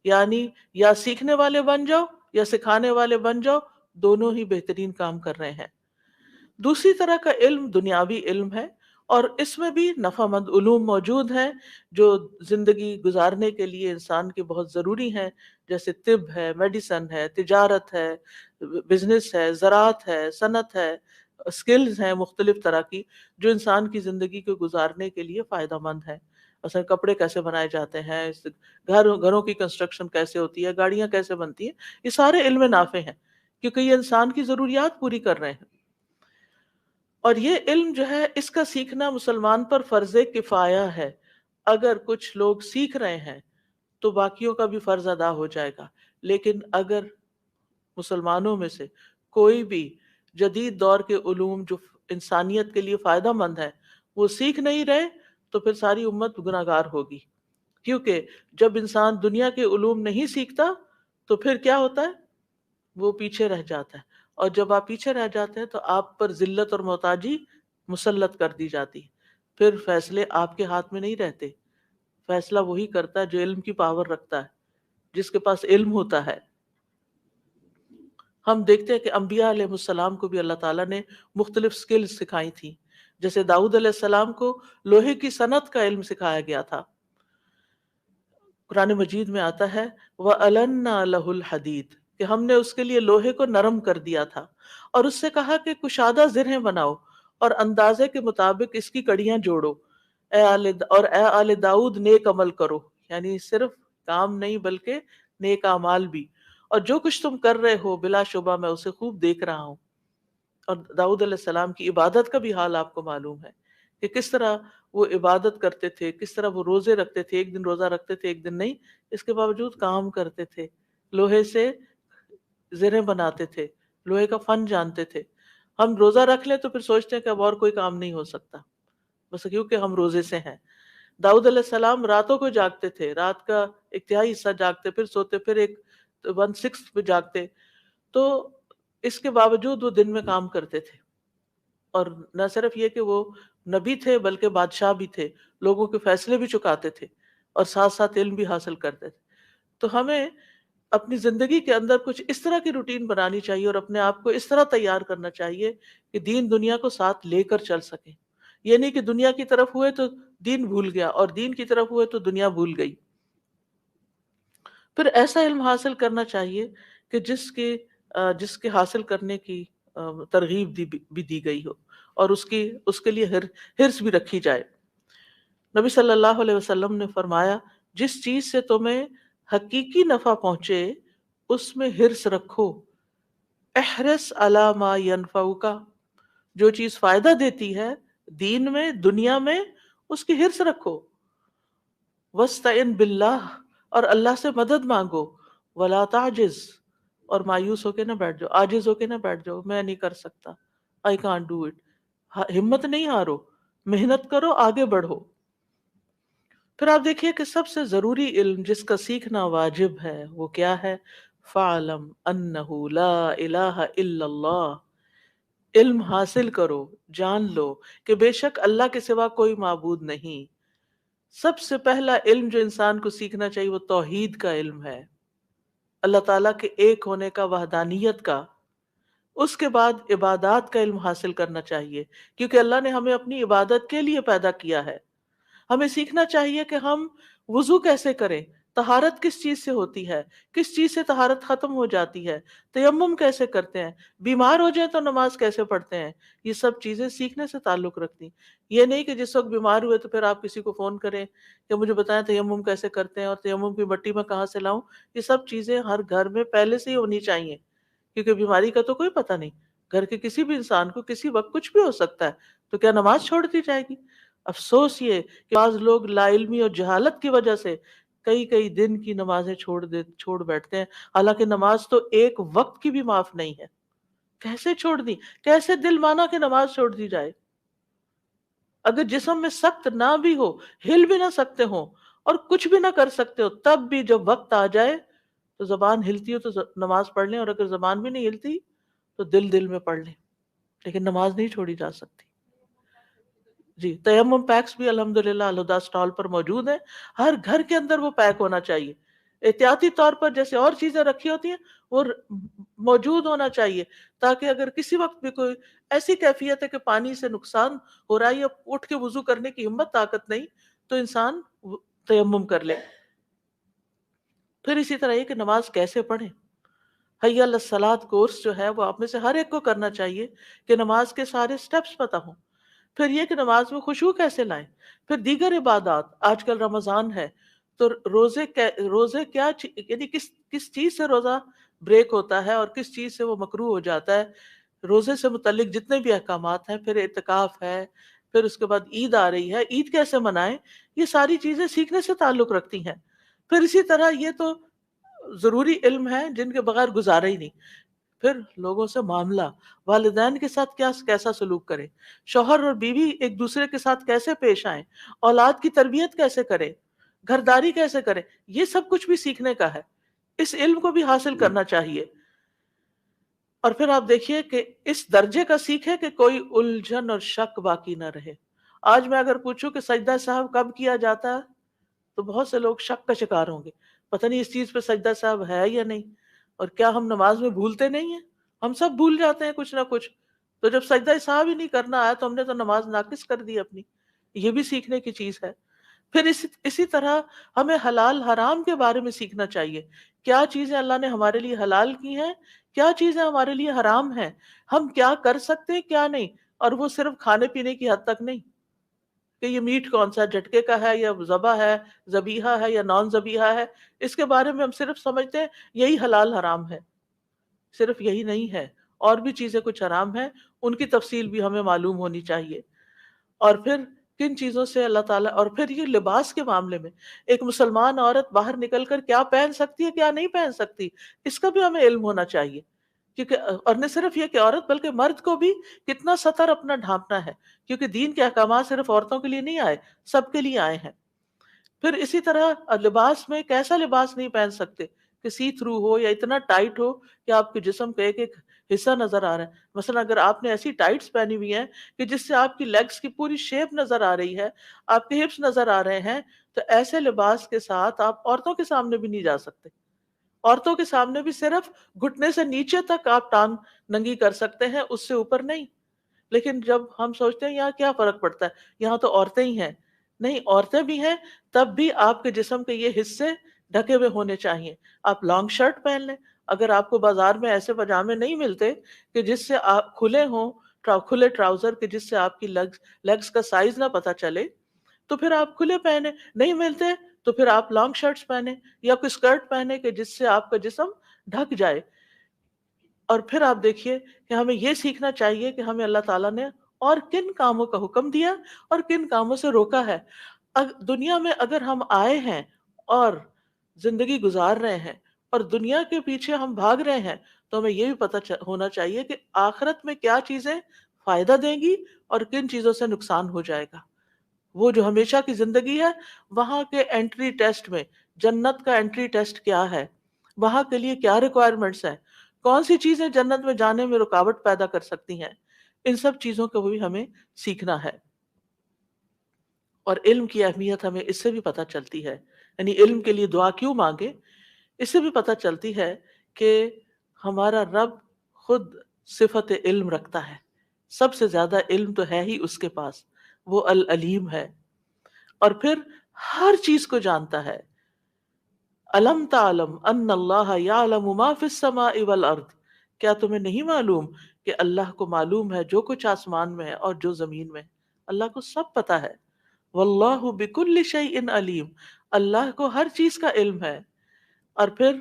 یعنی یا سیکھنے والے بن جاؤ یا سکھانے والے بن جاؤ، دونوں ہی بہترین کام کر رہے ہیں. دوسری طرح کا علم دنیاوی علم ہے، اور اس میں بھی نفع مند علوم موجود ہیں جو زندگی گزارنے کے لیے انسان کے بہت ضروری ہیں، جیسے طب ہے، میڈیسن ہے، تجارت ہے، بزنس ہے، زراعت ہے، صنعت ہے، اسکلز ہیں مختلف طرح کی جو انسان کی زندگی کو گزارنے کے لیے فائدہ مند ہیں. مثلا کپڑے کیسے بنائے جاتے ہیں، گھروں کی کنسٹرکشن کیسے ہوتی ہے، گاڑیاں کیسے بنتی ہیں، یہ سارے علم نافع ہیں کیونکہ یہ انسان کی ضروریات پوری کر رہے ہیں. اور یہ علم جو ہے اس کا سیکھنا مسلمان پر فرض کفایہ ہے. اگر کچھ لوگ سیکھ رہے ہیں تو باقیوں کا بھی فرض ادا ہو جائے گا. لیکن اگر مسلمانوں میں سے کوئی بھی جدید دور کے علوم جو انسانیت کے لیے فائدہ مند ہیں وہ سیکھ نہیں رہے تو پھر ساری امت گناہگار ہوگی. کیونکہ جب انسان دنیا کے علوم نہیں سیکھتا تو پھر کیا ہوتا ہے؟ وہ پیچھے رہ جاتا ہے، اور جب آپ پیچھے رہ جاتے ہیں تو آپ پر ذلت اور محتاجی مسلط کر دی جاتی ہے. پھر فیصلے آپ کے ہاتھ میں نہیں رہتے، فیصلہ وہی کرتا ہے جو علم کی پاور رکھتا ہے، جس کے پاس علم ہوتا ہے. ہم دیکھتے ہیں کہ انبیاء علیہ السلام کو بھی اللہ تعالیٰ نے مختلف سکلز سکھائی تھی. جیسے داؤد علیہ السلام کو لوہے کی صنعت کا علم سکھایا گیا تھا. قرآن مجید میں آتا ہے وَأَلَنَّا لَهُ الْحَدِيدِ کہ ہم نے اس کے لیے لوہے کو نرم کر دیا تھا، اور اس سے کہا کہ کشادہ زرہیں بناؤ اور اندازے کے مطابق اس کی کڑیاں جوڑو، اے آل داؤد نیک عمل کرو. یعنی صرف کام نہیں بلکہ نیک اعمال بھی، اور جو کچھ تم کر رہے ہو بلا شبہ میں اسے خوب دیکھ رہا ہوں. اور داؤد علیہ السلام کی عبادت کا بھی حال آپ کو معلوم ہے کہ کس طرح وہ عبادت کرتے تھے، کس طرح وہ روزے رکھتے تھے، ایک دن روزہ رکھتے تھے ایک دن نہیں، اس کے باوجود کام کرتے تھے، لوہے سے زریں بناتے تھے، لوہے کا فن جانتے تھے. ہم روزہ رکھ لیں تو پھر سوچتے ہیں کہ اب اور کوئی کام نہیں ہو سکتا، بس کیونکہ ہم روزے سے ہیں. داؤد علیہ السلام راتوں کو جاگتے تھے، رات کا ایک تہائی حصہ جاگتے، پھر سوتے، پھر ایک 1/6 پہ جاگتے. تو اس کے باوجود وہ دن میں کام کرتے تھے. اور نہ صرف یہ کہ وہ نبی تھے بلکہ بادشاہ بھی تھے، لوگوں کے فیصلے بھی چکاتے تھے اور ساتھ ساتھ علم بھی حاصل کرتے تھے. تو ہمیں اپنی زندگی کے اندر کچھ اس طرح کی روٹین بنانی چاہیے اور اپنے آپ کو اس طرح تیار کرنا چاہیے کہ دین دنیا کو ساتھ لے کر چل سکیں. یہ نہیں کہ دنیا کی طرف ہوئے تو دین بھول گیا اور دین کی طرف ہوئے تو دنیا بھول گئی. پھر ایسا علم حاصل کرنا چاہیے کہ جس کے حاصل کرنے کی ترغیب بھی دی گئی ہو اور اس کے لیے حرص بھی رکھی جائے. نبی صلی اللہ علیہ وسلم نے فرمایا جس چیز سے تمہیں حقیقی نفع پہنچے اس میں حرص رکھو. احرص علی ما ینفعک، جو چیز فائدہ دیتی ہے دین میں دنیا میں اس کی حرص رکھو. واستعن باللہ، اور اللہ سے مدد مانگو. ولا تعجز، اور مایوس ہو کے نہ بیٹھ جاؤ، عاجز ہو کے نہ بیٹھ جاؤ میں نہیں کر سکتا، I can't do it. ہمت نہیں ہارو، محنت کرو، آگے بڑھو. پھر آپ دیکھیے کہ سب سے ضروری علم جس کا سیکھنا واجب ہے وہ کیا ہے؟ فَعْلَمْ أَنَّهُ لَا إِلَهَ إِلَّا اللَّهِ. علم حاصل کرو، جان لو کہ بے شک اللہ کے سوا کوئی معبود نہیں. سب سے پہلا علم جو انسان کو سیکھنا چاہیے وہ توحید کا علم ہے، اللہ تعالیٰ کے ایک ہونے کا، وحدانیت کا. اس کے بعد عبادات کا علم حاصل کرنا چاہیے کیونکہ اللہ نے ہمیں اپنی عبادت کے لیے پیدا کیا ہے. ہمیں سیکھنا چاہیے کہ ہم وضو کیسے کریں، طہارت کس چیز سے ہوتی ہے، کس چیز سے طہارت ختم ہو جاتی ہے، تیمم کیسے کرتے ہیں، بیمار ہو جائیں تو نماز کیسے پڑھتے ہیں. یہ سب چیزیں سیکھنے سے تعلق رکھتی ہیں. یہ نہیں کہ جس وقت بیمار ہوئے تو پھر آپ کسی کو فون کریں کہ مجھے بتائیں تیمم کیسے کرتے ہیں اور تیمم کی مٹی میں کہاں سے لاؤں. یہ سب چیزیں ہر گھر میں پہلے سے ہی ہونی چاہیے کیونکہ بیماری کا تو کوئی پتہ نہیں، گھر کے کسی بھی انسان کو کسی وقت کچھ بھی ہو سکتا ہے. تو کیا نماز چھوڑ دی جائے گی؟ افسوس یہ کہ بعض لوگ لا علمی اور جہالت کی وجہ سے کئی دن کی نمازیں چھوڑ بیٹھتے ہیں، حالانکہ نماز تو ایک وقت کی بھی معاف نہیں ہے. کیسے چھوڑ دی؟ کیسے دل مانا کہ نماز چھوڑ دی جائے؟ اگر جسم میں سخت نہ بھی ہو، ہل بھی نہ سکتے ہو اور کچھ بھی نہ کر سکتے ہو، تب بھی جب وقت آ جائے تو زبان ہلتی ہو تو نماز پڑھ لیں، اور اگر زبان بھی نہیں ہلتی تو دل میں پڑھ لیں، لیکن نماز نہیں چھوڑی جا سکتی. جی، تیمم پیکس بھی الحمدللہ الہدا اسٹال پر موجود ہیں. ہر گھر کے اندر وہ پیک ہونا چاہیے. احتیاطی طور پر جیسے اور چیزیں رکھی ہوتی ہیں وہ موجود ہونا چاہیے تاکہ اگر کسی وقت بھی کوئی ایسی کیفیت ہے کہ پانی سے نقصان ہو رہا ہے یا اٹھ کے وضو کرنے کی ہمت طاقت نہیں تو انسان تیمم کر لے. پھر اسی طرح یہ کہ نماز کیسے پڑھیں. حی علی الصلاۃ کورس جو ہے وہ آپ میں سے ہر ایک کو کرنا چاہیے کہ نماز کے سارے سٹیپس پتہ ہوں. پھر یہ کہ نماز میں خشوع کیسے لائیں. پھر دیگر عبادات، آج کل رمضان ہے تو روزے کیا یعنی کس چیز سے روزہ بریک ہوتا ہے اور کس چیز سے وہ مکروہ ہو جاتا ہے، روزے سے متعلق جتنے بھی احکامات ہیں. پھر اعتکاف ہے، پھر اس کے بعد عید آ رہی ہے، عید کیسے منائیں، یہ ساری چیزیں سیکھنے سے تعلق رکھتی ہیں. پھر اسی طرح یہ تو ضروری علم ہے جن کے بغیر گزارا ہی نہیں. پھر لوگوں سے معاملہ، والدین کے ساتھ کیسا سلوک کریں، شوہر اور بیوی ایک دوسرے کے ساتھ کیسے پیش آئیں، اولاد کی تربیت کیسے کریں، گھرداری کیسے کریں، یہ سب کچھ بھی سیکھنے کا ہے، اس علم کو بھی حاصل کرنا چاہیے. اور پھر آپ دیکھیے کہ اس درجے کا سیکھے کہ کوئی الجھن اور شک باقی نہ رہے. آج میں اگر پوچھوں کہ سجدہ صاحب کب کیا جاتا ہے تو بہت سے لوگ شک کا شکار ہوں گے، پتہ نہیں اس چیز پہ سجدہ صاحب ہے یا نہیں، اور کیا ہم نماز میں بھولتے نہیں ہیں؟ ہم سب بھول جاتے ہیں کچھ نہ کچھ. تو جب سجدہ صاحب ہی نہیں کرنا آیا تو ہم نے تو نماز ناقص کر دی اپنی. یہ بھی سیکھنے کی چیز ہے. پھر اسی طرح ہمیں حلال حرام کے بارے میں سیکھنا چاہیے. کیا چیزیں اللہ نے ہمارے لیے حلال کی ہیں، کیا چیزیں ہمارے لیے حرام ہیں، ہم کیا کر سکتے ہیں کیا نہیں. اور وہ صرف کھانے پینے کی حد تک نہیں کہ یہ میٹ کون سا جھٹکے کا ہے یا ذبح ہے، ذبیحہ ہے یا نان ذبیحہ ہے، اس کے بارے میں ہم صرف سمجھتے ہیں یہی حلال حرام ہے. صرف یہی نہیں ہے، اور بھی چیزیں کچھ حرام ہیں، ان کی تفصیل بھی ہمیں معلوم ہونی چاہیے. اور پھر کن چیزوں سے اللہ تعالیٰ، اور پھر یہ لباس کے معاملے میں ایک مسلمان عورت باہر نکل کر کیا پہن سکتی ہے کیا نہیں پہن سکتی، اس کا بھی ہمیں علم ہونا چاہیے. کیونکہ اور نہ صرف یہ کہ عورت بلکہ مرد کو بھی کتنا سطر اپنا ڈھانپنا ہے، کیونکہ دین کے احکامات صرف عورتوں کے لیے نہیں آئے، سب کے لیے آئے ہیں. پھر اسی طرح لباس میں کیسا لباس نہیں پہن سکتے کہ سی تھرو ہو یا اتنا ٹائٹ ہو کہ آپ کے جسم کا ایک ایک حصہ نظر آ رہا ہے. مثلا اگر آپ نے ایسی ٹائٹس پہنی ہوئی ہیں کہ جس سے آپ کی لیگز کی پوری شیپ نظر آ رہی ہے، آپ کے ہپس نظر آ رہے ہیں، تو ایسے لباس کے ساتھ آپ عورتوں کے سامنے بھی نہیں جا سکتے. عورتوں کے سامنے بھی صرف گھٹنے سے نیچے تک آپ ٹانگ ننگی کر سکتے ہیں، اس سے اوپر نہیں. لیکن جب ہم سوچتے ہیں یہاں کیا فرق پڑتا ہے، یہاں تو عورتیں ہی ہیں. نہیں، عورتیں بھی ہیں، تب بھی آپ کے جسم کے یہ حصے ڈھکے ہوئے ہونے چاہیے. آپ لانگ شرٹ پہن لیں، اگر آپ کو بازار میں ایسے پاجامے نہیں ملتے کہ جس سے آپ کھلے ہوں، کھلے ٹراؤزر کے جس سے آپ کی لیگز کا سائز نہ پتہ چلے، تو پھر آپ کھلے پہنے. نہیں ملتے تو پھر آپ لانگ شرٹس پہنے یا کوئی اسکرٹ پہنے کہ جس سے آپ کا جسم ڈھک جائے. اور پھر آپ دیکھیے کہ ہمیں یہ سیکھنا چاہیے کہ ہمیں اللہ تعالیٰ نے اور کن کاموں کا حکم دیا اور کن کاموں سے روکا ہے. دنیا میں اگر ہم آئے ہیں اور زندگی گزار رہے ہیں اور دنیا کے پیچھے ہم بھاگ رہے ہیں، تو ہمیں یہ بھی پتہ ہونا چاہیے کہ آخرت میں کیا چیزیں فائدہ دیں گی اور کن چیزوں سے نقصان ہو جائے گا. وہ جو ہمیشہ کی زندگی ہے، وہاں کے انٹری ٹیسٹ میں جنت کا انٹری ٹیسٹ کیا ہے، وہاں کے لیے کیا ریکوائرمنٹس ہیں، کون سی چیزیں جنت میں جانے میں رکاوٹ پیدا کر سکتی ہیں، ان سب چیزوں کو بھی ہمیں سیکھنا ہے. اور علم کی اہمیت ہمیں اس سے بھی پتہ چلتی ہے، یعنی علم کے لیے دعا کیوں مانگے، اس سے بھی پتہ چلتی ہے کہ ہمارا رب خود صفت علم رکھتا ہے. سب سے زیادہ علم تو ہے ہی اس کے پاس، وہ العلیم ہے، اور پھر ہر چیز کو جانتا ہے. الم تعلم ان اللہ یعلم ما فی السماء والارض، کیا تمہیں نہیں معلوم کہ اللہ کو معلوم ہے جو کچھ آسمان میں ہے اور جو زمین میں ہے. اللہ کو سب پتا ہے. واللہ بکل شیء علیم، اللہ کو ہر چیز کا علم ہے. اور پھر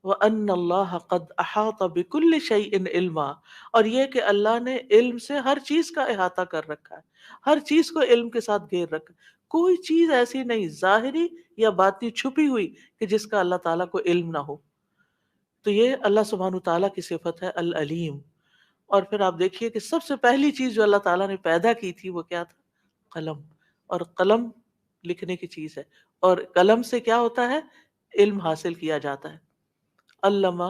وَأَنَّ اللَّهَ قَدْ أَحَاطَ بِكُلِّ شَيْءٍ عِلْمًا، اور یہ کہ اللہ نے علم سے ہر چیز کا احاطہ کر رکھا ہے، ہر چیز کو علم کے ساتھ گھیر رکھا. کوئی چیز ایسی نہیں ظاہری یا باطنی چھپی ہوئی کہ جس کا اللہ تعالیٰ کو علم نہ ہو. تو یہ اللہ سبحانہ تعالیٰ کی صفت ہے العلیم. اور پھر آپ دیکھیے کہ سب سے پہلی چیز جو اللہ تعالیٰ نے پیدا کی تھی وہ کیا تھا؟ قلم. اور قلم لکھنے کی چیز ہے، اور قلم سے کیا ہوتا ہے؟ علم حاصل کیا جاتا ہے. علامہ،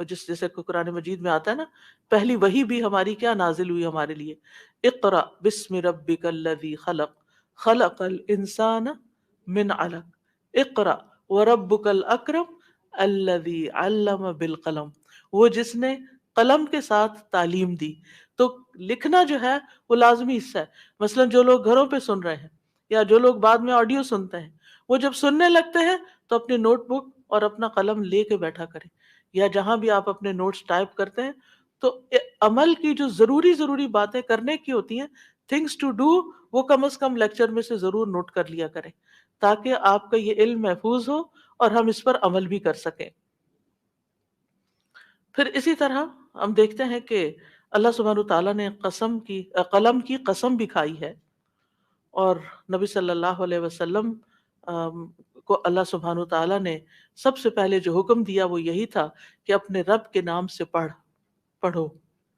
جیسے قرآن مجید میں آتا ہے نا، پہلی وحی بھی ہماری کیا نازل ہوئی ہمارے لیے؟ اقرأ بسم ربک الذی خلق، خلق الانسان من علق، اقرأ وربک الاکرم الذی علم بالقلم، وہ جس نے قلم کے ساتھ تعلیم دی. تو لکھنا جو ہے وہ لازمی حصہ ہے. مثلا جو لوگ گھروں پہ سن رہے ہیں یا جو لوگ بعد میں آڈیو سنتے ہیں، وہ جب سننے لگتے ہیں تو اپنی نوٹ بک اور اپنا قلم لے کے بیٹھا کریں، یا جہاں بھی آپ اپنے نوٹس ٹائپ کرتے ہیں تو عمل کی جو ضروری باتیں کرنے کی ہوتی ہیں، تھنگس ٹو ڈو، وہ کم از کم لیکچر میں سے ضرور نوٹ کر لیا کریں تاکہ آپ کا یہ علم محفوظ ہو اور ہم اس پر عمل بھی کر سکیں. پھر اسی طرح ہم دیکھتے ہیں کہ اللہ سبحانہ تعالیٰ نے قلم کی قسم بھی کھائی ہے، اور نبی صلی اللہ علیہ وسلم کو اللہ سبحانہ تعالیٰ نے سب سے پہلے جو حکم دیا وہ یہی تھا کہ اپنے رب کے نام سے پڑھ. پڑھو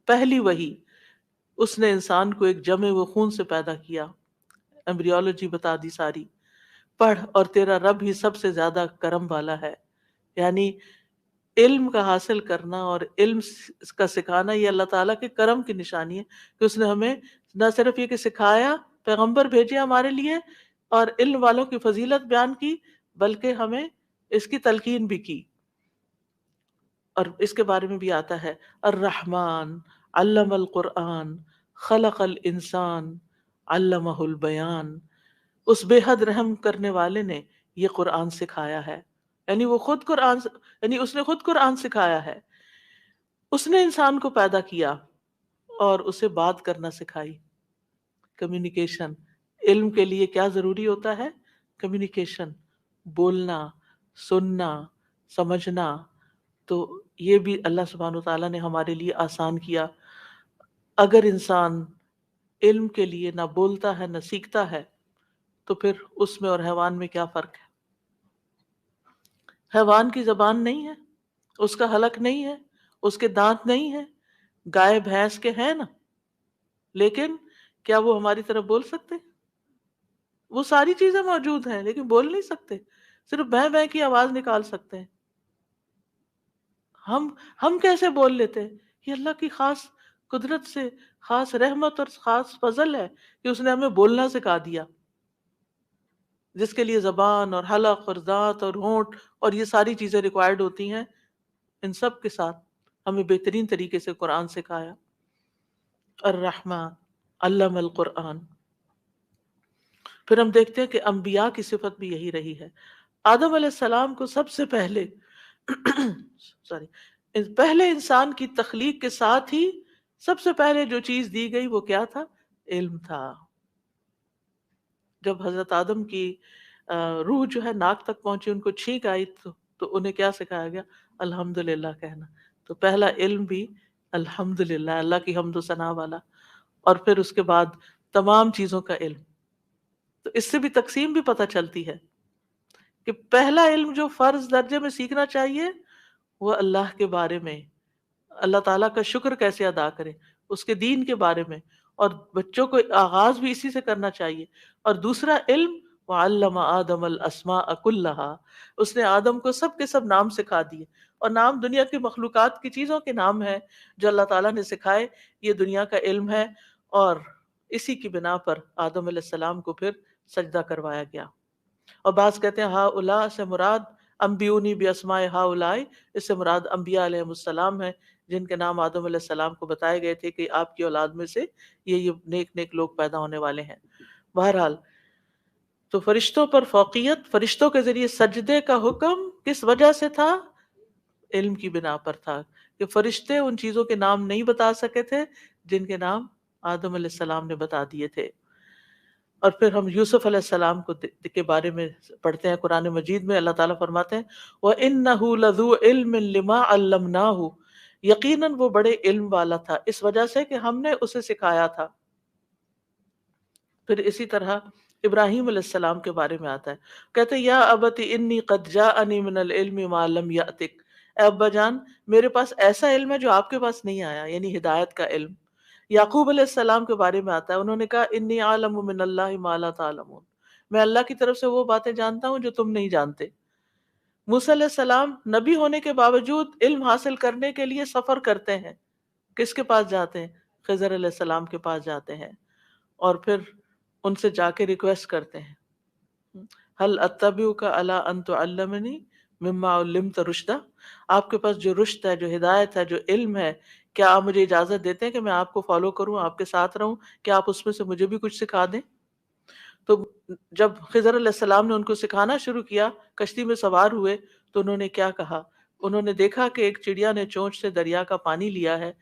پہلی وحی، اس نے انسان کو ایک جمے و خون سے پیدا کیا، ایمبریولوجی بتا دی ساری، پڑھ اور تیرا رب ہی سب سے زیادہ کرم والا ہے. یعنی علم کا حاصل کرنا اور علم کا سکھانا یہ اللہ تعالیٰ کے کرم کی نشانی ہے کہ اس نے ہمیں نہ صرف یہ کہ سکھایا، پیغمبر بھیجے ہمارے لیے اور علم والوں کی فضیلت بیان کی، بلکہ ہمیں اس کی تلقین بھی کی. اور اس کے بارے میں بھی آتا ہے الرحمن علم القرآن خلق الانسان علمہ البیان، اس بے حد رحم کرنے والے نے یہ قرآن سکھایا ہے. یعنی وہ خود قرآن، یعنی اس نے خود قرآن سکھایا ہے. اس نے انسان کو پیدا کیا اور اسے بات کرنا سکھائی، کمیونیکیشن. علم کے لیے کیا ضروری ہوتا ہے؟ کمیونیکیشن، بولنا، سننا، سمجھنا. تو یہ بھی اللہ سبحانہ وتعالیٰ نے ہمارے لیے آسان کیا. اگر انسان علم کے لیے نہ بولتا ہے نہ سیکھتا ہے تو پھر اس میں اور حیوان میں کیا فرق ہے؟ حیوان کی زبان نہیں ہے، اس کا حلق نہیں ہے، اس کے دانت نہیں ہے. گائے بھینس کے ہیں نا، لیکن کیا وہ ہماری طرف بول سکتے؟ وہ ساری چیزیں موجود ہیں لیکن بول نہیں سکتے، صرف بیں بیں کی آواز نکال سکتے ہیں. ہم کیسے بول لیتے ہیں؟ یہ اللہ کی خاص قدرت سے، خاص رحمت اور خاص فضل ہے کہ اس نے ہمیں بولنا سکھا دیا، جس کے لیے زبان اور حلق اور دانت اور ہونٹ اور یہ ساری چیزیں ریکوائرڈ ہوتی ہیں. ان سب کے ساتھ ہمیں بہترین طریقے سے قرآن سکھایا. الرحمن علم القرآن. پھر ہم دیکھتے ہیں کہ انبیاء کی صفت بھی یہی رہی ہے. آدم علیہ السلام کو سب سے پہلے پہلے انسان کی تخلیق کے ساتھ ہی سب سے پہلے جو چیز دی گئی وہ کیا تھا؟ علم تھا. جب حضرت آدم کی روح جو ہے ناک تک پہنچی، ان کو چھینک آئی تو انہیں کیا سکھایا گیا؟ الحمدللہ کہنا. تو پہلا علم بھی الحمدللہ، اللہ کی حمد و ثنا والا. اور پھر اس کے بعد تمام چیزوں کا علم. تو اس سے بھی تقسیم بھی پتہ چلتی ہے کہ پہلا علم جو فرض درجے میں سیکھنا چاہیے وہ اللہ کے بارے میں، اللہ تعالیٰ کا شکر کیسے ادا کریں، اس کے دین کے بارے میں. اور بچوں کو آغاز بھی اسی سے کرنا چاہیے. اور دوسرا علم وعلم آدم الاسماء كلها، اس نے آدم کو سب کے سب نام سکھا دیے. اور نام دنیا کی مخلوقات کی چیزوں کے نام ہیں جو اللہ تعالیٰ نے سکھائے. یہ دنیا کا علم ہے اور اسی کی بنا پر آدم علیہ السلام کو پھر سجدہ کروایا گیا. اور بعض کہتے ہیں ہؤلاء سے مراد انبیونی باسماء ہؤلاء، اس سے مراد انبیاء علیہ السلام ہیں جن کے نام آدم علیہ السلام کو بتائے گئے تھے کہ آپ کی اولاد میں سے یہ نیک نیک لوگ پیدا ہونے والے ہیں. بہرحال تو فرشتوں پر فوقیت، فرشتوں کے ذریعے سجدے کا حکم کس وجہ سے تھا؟ علم کی بنا پر تھا کہ فرشتے ان چیزوں کے نام نہیں بتا سکے تھے جن کے نام آدم علیہ السلام نے بتا دیے تھے. اور پھر ہم یوسف علیہ السلام کے بارے میں پڑھتے ہیں قرآن مجید میں. اللہ تعالیٰ فرماتے ہیں وَإِنَّهُ لَذُو عِلْمٍ لِمَا عَلَّمْنَاهُ، یقیناً وہ بڑے علم والا تھا اس وجہ سے کہ ہم نے اسے سکھایا تھا. پھر اسی طرح ابراہیم علیہ السلام کے بارے میں آتا ہے، کہتے ہیں یا ابت انی قد جاءنی من العلم ما لم یأتک، اے ابا جان میرے پاس ایسا علم ہے جو آپ کے پاس نہیں آیا، یعنی ہدایت کا علم. یعقوب علیہ السلام کے بارے میں آتا ہے، انہوں نے کہا انی اعلم من اللہ ما لا تعلمون، میں اللہ کی طرف سے وہ باتیں جانتا ہوں جو تم نہیں جانتے. موسیٰ علیہ السلام نبی ہونے کے باوجود علم حاصل کرنے کے لیے سفر کرتے ہیں. کس کے پاس جاتے ہیں؟ خضر علیہ السلام کے پاس جاتے ہیں اور پھر ان سے جا کے ریکویسٹ کرتے ہیں هل اتبعک علی ان تعلمنی مما علمت رشدا، آپ کے پاس جو رشد ہے، جو ہدایت ہے، جو علم ہے، کیا آپ مجھے اجازت دیتے ہیں کہ میں آپ کو فالو کروں، آپ کے ساتھ رہوں، کہ آپ اس میں سے مجھے بھی کچھ سکھا دیں؟ تو جب خضر علیہ السلام نے ان کو سکھانا شروع کیا، کشتی میں سوار ہوئے تو انہوں نے کیا کہا؟ انہوں نے دیکھا کہ ایک چڑیا نے چونچ سے دریا کا پانی لیا ہے.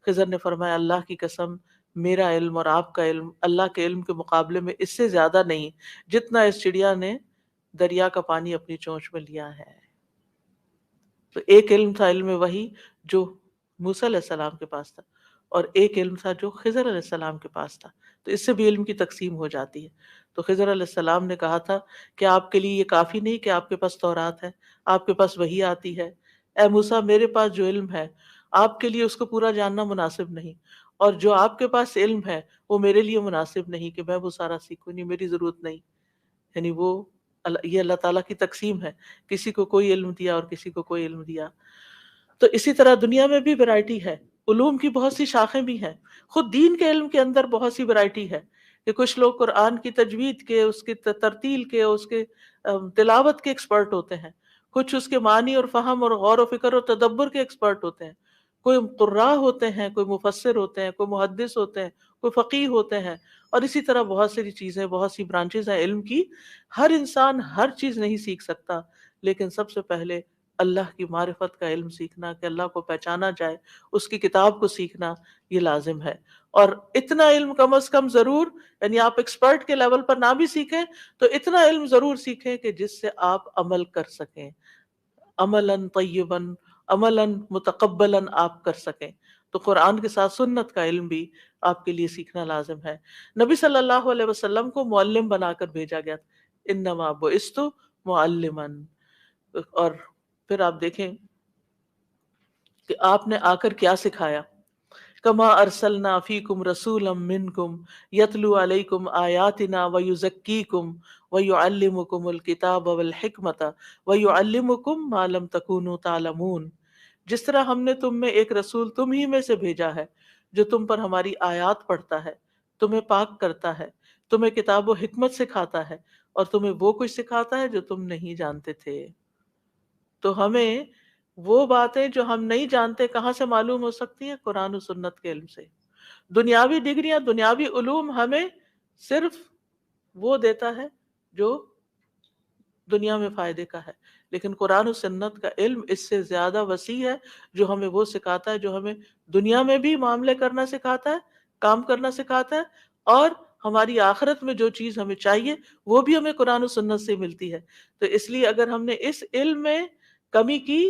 خضر نے فرمایا اللہ کی قسم میرا علم اور آپ کا علم اللہ کے علم کے مقابلے میں اس سے زیادہ نہیں جتنا اس چڑیا نے دریا کا پانی اپنی چونچ میں لیا ہے. تو ایک علم تھا علم وحی جو موسیٰ علیہ السلام کے پاس تھا، اور ایک علم تھا جو خضر علیہ السلام کے پاس تھا. تو اس سے بھی علم کی تقسیم ہو جاتی ہے. تو خضر علیہ السلام نے کہا تھا کہ آپ کے لیے یہ کافی نہیں کہ آپ کے پاس تورات ہے، آپ کے پاس وحی آتی ہے. اے موسیٰ میرے پاس جو علم ہے آپ کے لیے اس کو پورا جاننا مناسب نہیں، اور جو آپ کے پاس علم ہے وہ میرے لیے مناسب نہیں کہ میں وہ سارا سیکھوں، نہیں میری ضرورت نہیں. یعنی وہ یہ اللہ تعالیٰ کی تقسیم ہے، کسی کو کوئی علم دیا اور کسی کو کوئی علم دیا. تو اسی طرح دنیا میں بھی ورائٹی ہے، علوم کی بہت سی شاخیں بھی ہیں. خود دین کے علم کے اندر بہت سی ورائٹی ہے کہ کچھ لوگ قرآن کی تجوید کے، اس کی ترتیل کے، اس کے تلاوت کے ایکسپرٹ ہوتے ہیں، کچھ اس کے معنی اور فہم اور غور و فکر اور تدبر کے ایکسپرٹ ہوتے ہیں، کوئی قراء ہوتے ہیں، کوئی مفسر ہوتے ہیں، کوئی محدث ہوتے ہیں، کوئی فقیہ ہوتے ہیں، اور اسی طرح بہت ساری چیزیں، بہت سی برانچز ہیں علم کی. ہر انسان ہر چیز نہیں سیکھ سکتا، لیکن سب سے پہلے اللہ کی معرفت کا علم سیکھنا، کہ اللہ کو پہچانا جائے، اس کی کتاب کو سیکھنا، یہ لازم ہے. اور اتنا علم کم از کم ضرور، یعنی آپ ایکسپرٹ کے لیول پر نہ بھی سیکھیں تو اتنا علم ضرور سیکھیں کہ جس سے آپ عمل کر سکیں، عملاً طیباً، عملاً متقبلاً آپ کر سکیں. تو قرآن کے ساتھ سنت کا علم بھی آپ کے لیے سیکھنا لازم ہے. نبی صلی اللہ علیہ وسلم کو معلم بنا کر بھیجا گیا تھا، انما بعثت معلما. اور پھر آپ دیکھیں کہ آپ نے آ کر کیا سکھایا، کما ارسلنا فیکم رسولا منکم یتلو علیکم آیاتنا ویزکیکم ویعلمکم الکتاب والحکمت ویعلمکم ما لم تکونوا تعلمون. جس طرح ہم نے تم میں ایک رسول تم ہی میں سے بھیجا ہے جو تم پر ہماری آیات پڑھتا ہے، تمہیں پاک کرتا ہے، تمہیں کتاب و حکمت سکھاتا ہے، اور تمہیں وہ کچھ سکھاتا ہے جو تم نہیں جانتے تھے. تو ہمیں وہ باتیں جو ہم نہیں جانتے کہاں سے معلوم ہو سکتی ہیں؟ قرآن و سنت کے علم سے. دنیاوی ڈگریاں، دنیاوی علوم ہمیں صرف وہ دیتا ہے جو دنیا میں فائدے کا ہے، لیکن قرآن و سنت کا علم اس سے زیادہ وسیع ہے، جو ہمیں وہ سکھاتا ہے جو ہمیں دنیا میں بھی معاملے کرنا سکھاتا ہے، کام کرنا سکھاتا ہے، اور ہماری آخرت میں جو چیز ہمیں چاہیے وہ بھی ہمیں قرآن و سنت سے ملتی ہے. تو اس لیے اگر ہم نے اس علم میں کمی کی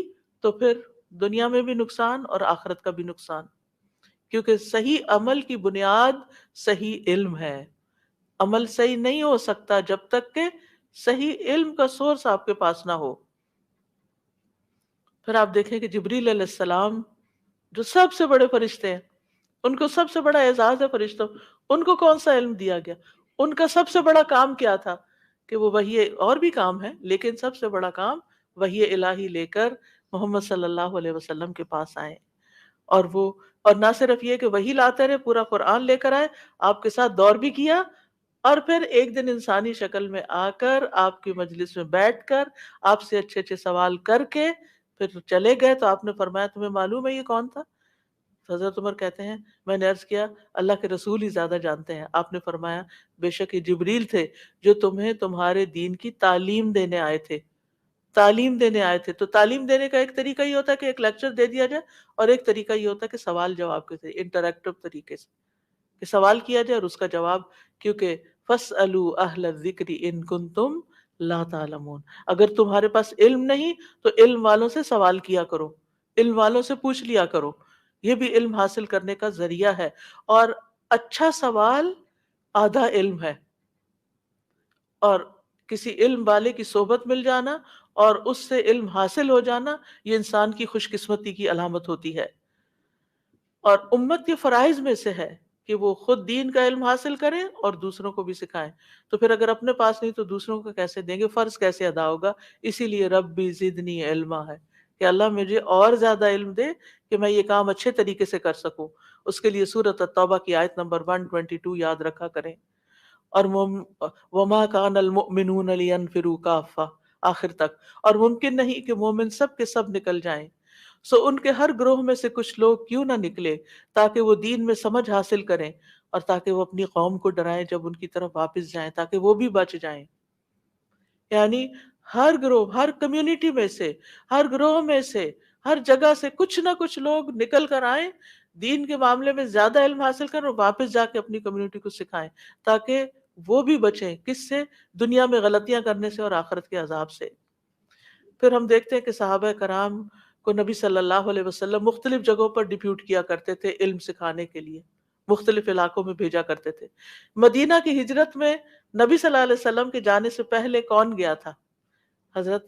تو پھر دنیا میں بھی نقصان اور آخرت کا بھی نقصان، کیونکہ صحیح عمل کی بنیاد صحیح علم ہے. عمل صحیح نہیں ہو سکتا جب تک کہ صحیح علم کا سورس آپ کے پاس نہ ہو. پھر آپ دیکھیں کہ جبریل علیہ السلام جو سب سے بڑے فرشتے ہیں، ان کو سب سے بڑا اعزاز ہے فرشتوں، ان کو کون سا علم دیا گیا؟ ان کا سب سے بڑا کام کیا تھا؟ کہ وہ وحی، اور بھی کام ہے لیکن سب سے بڑا کام وحی الہی لے کر محمد صلی اللہ علیہ وسلم کے پاس آئے. اور نہ صرف یہ کہ وحی لاتے رہے، پورا قرآن لے کر آئے، آپ کے ساتھ دور بھی کیا، اور پھر ایک دن انسانی شکل میں آ کر آپ کی مجلس میں بیٹھ کر آپ سے اچھے اچھے سوال کر کے پھر چلے گئے. تو آپ نے فرمایا تمہیں معلوم ہے یہ کون تھا؟ حضرت عمر کہتے ہیں میں نے عرض کیا اللہ کے رسول ہی زیادہ جانتے ہیں. آپ نے فرمایا بے شک یہ جبریل تھے جو تمہیں تمہارے دین کی تعلیم دینے آئے تھے، تعلیم دینے آئے تھے. تو تعلیم دینے کا ایک طریقہ یہ ہوتا ہے کہ ایک لیکچر دے دیا جائے، اور ایک طریقہ یہ ہوتا ہے کہ سوال جواب کے ذریعے انٹریکٹو طریقے سے کہ سوال کیا جائے اور اس کا جواب. کیونکہ فَاسْأَلُوا أَهْلَ الذِّكْرِ إِن كُنتُمْ لَا تَعْلَمُونَ، اگر تمہارے پاس علم نہیں تو علم والوں سے سوال کیا کرو، علم والوں سے پوچھ لیا کرو. یہ بھی علم حاصل کرنے کا ذریعہ ہے. اور اچھا سوال آدھا علم ہے، اور کسی علم والے کی صحبت مل جانا اور اس سے علم حاصل ہو جانا یہ انسان کی خوش قسمتی کی علامت ہوتی ہے. اور امت کے فرائض میں سے ہے کہ وہ خود دین کا علم حاصل کریں اور دوسروں کو بھی سکھائیں. تو پھر اگر اپنے پاس نہیں تو دوسروں کو کیسے دیں گے؟ فرض کیسے ادا ہوگا؟ اسی لیے ربی زدنی علما ہے کہ اللہ مجھے اور زیادہ علم دے کہ میں یہ کام اچھے طریقے سے کر سکوں. اس کے لیے سورۃ التوبہ کی آیت نمبر 122 یاد رکھا کریں. اور وما کان المؤمنون لینفروا کافہ آخر تک، اور ممکن نہیں کہ مومن سب کے سب نکل جائیں. سو ان کے ہر گروہ میں سے کچھ لوگ کیوں نہ نکلے تاکہ وہ دین میں سمجھ حاصل کریں اور تاکہ وہ اپنی قوم کو ڈرائیں جب ان کی طرف واپس جائیں، تاکہ وہ بھی بچ جائیں. یعنی ہر گروہ، ہر کمیونٹی میں سے، ہر گروہ میں سے، ہر جگہ سے کچھ نہ کچھ لوگ نکل کر آئیں، دین کے معاملے میں زیادہ علم حاصل کریں اور واپس جا کے اپنی کمیونٹی کو سکھائیں تاکہ وہ بھی بچیں. کس سے؟ دنیا میں غلطیاں کرنے سے اور آخرت کے عذاب سے. پھر ہم دیکھتے ہیں کہ صحابہ کرام کو نبی صلی اللہ علیہ وسلم مختلف جگہوں پر ڈپیوٹ کیا کرتے تھے علم سکھانے کے لیے، مختلف علاقوں میں بھیجا کرتے تھے. مدینہ کی ہجرت میں نبی صلی اللہ علیہ وسلم کے جانے سے پہلے کون گیا تھا؟ حضرت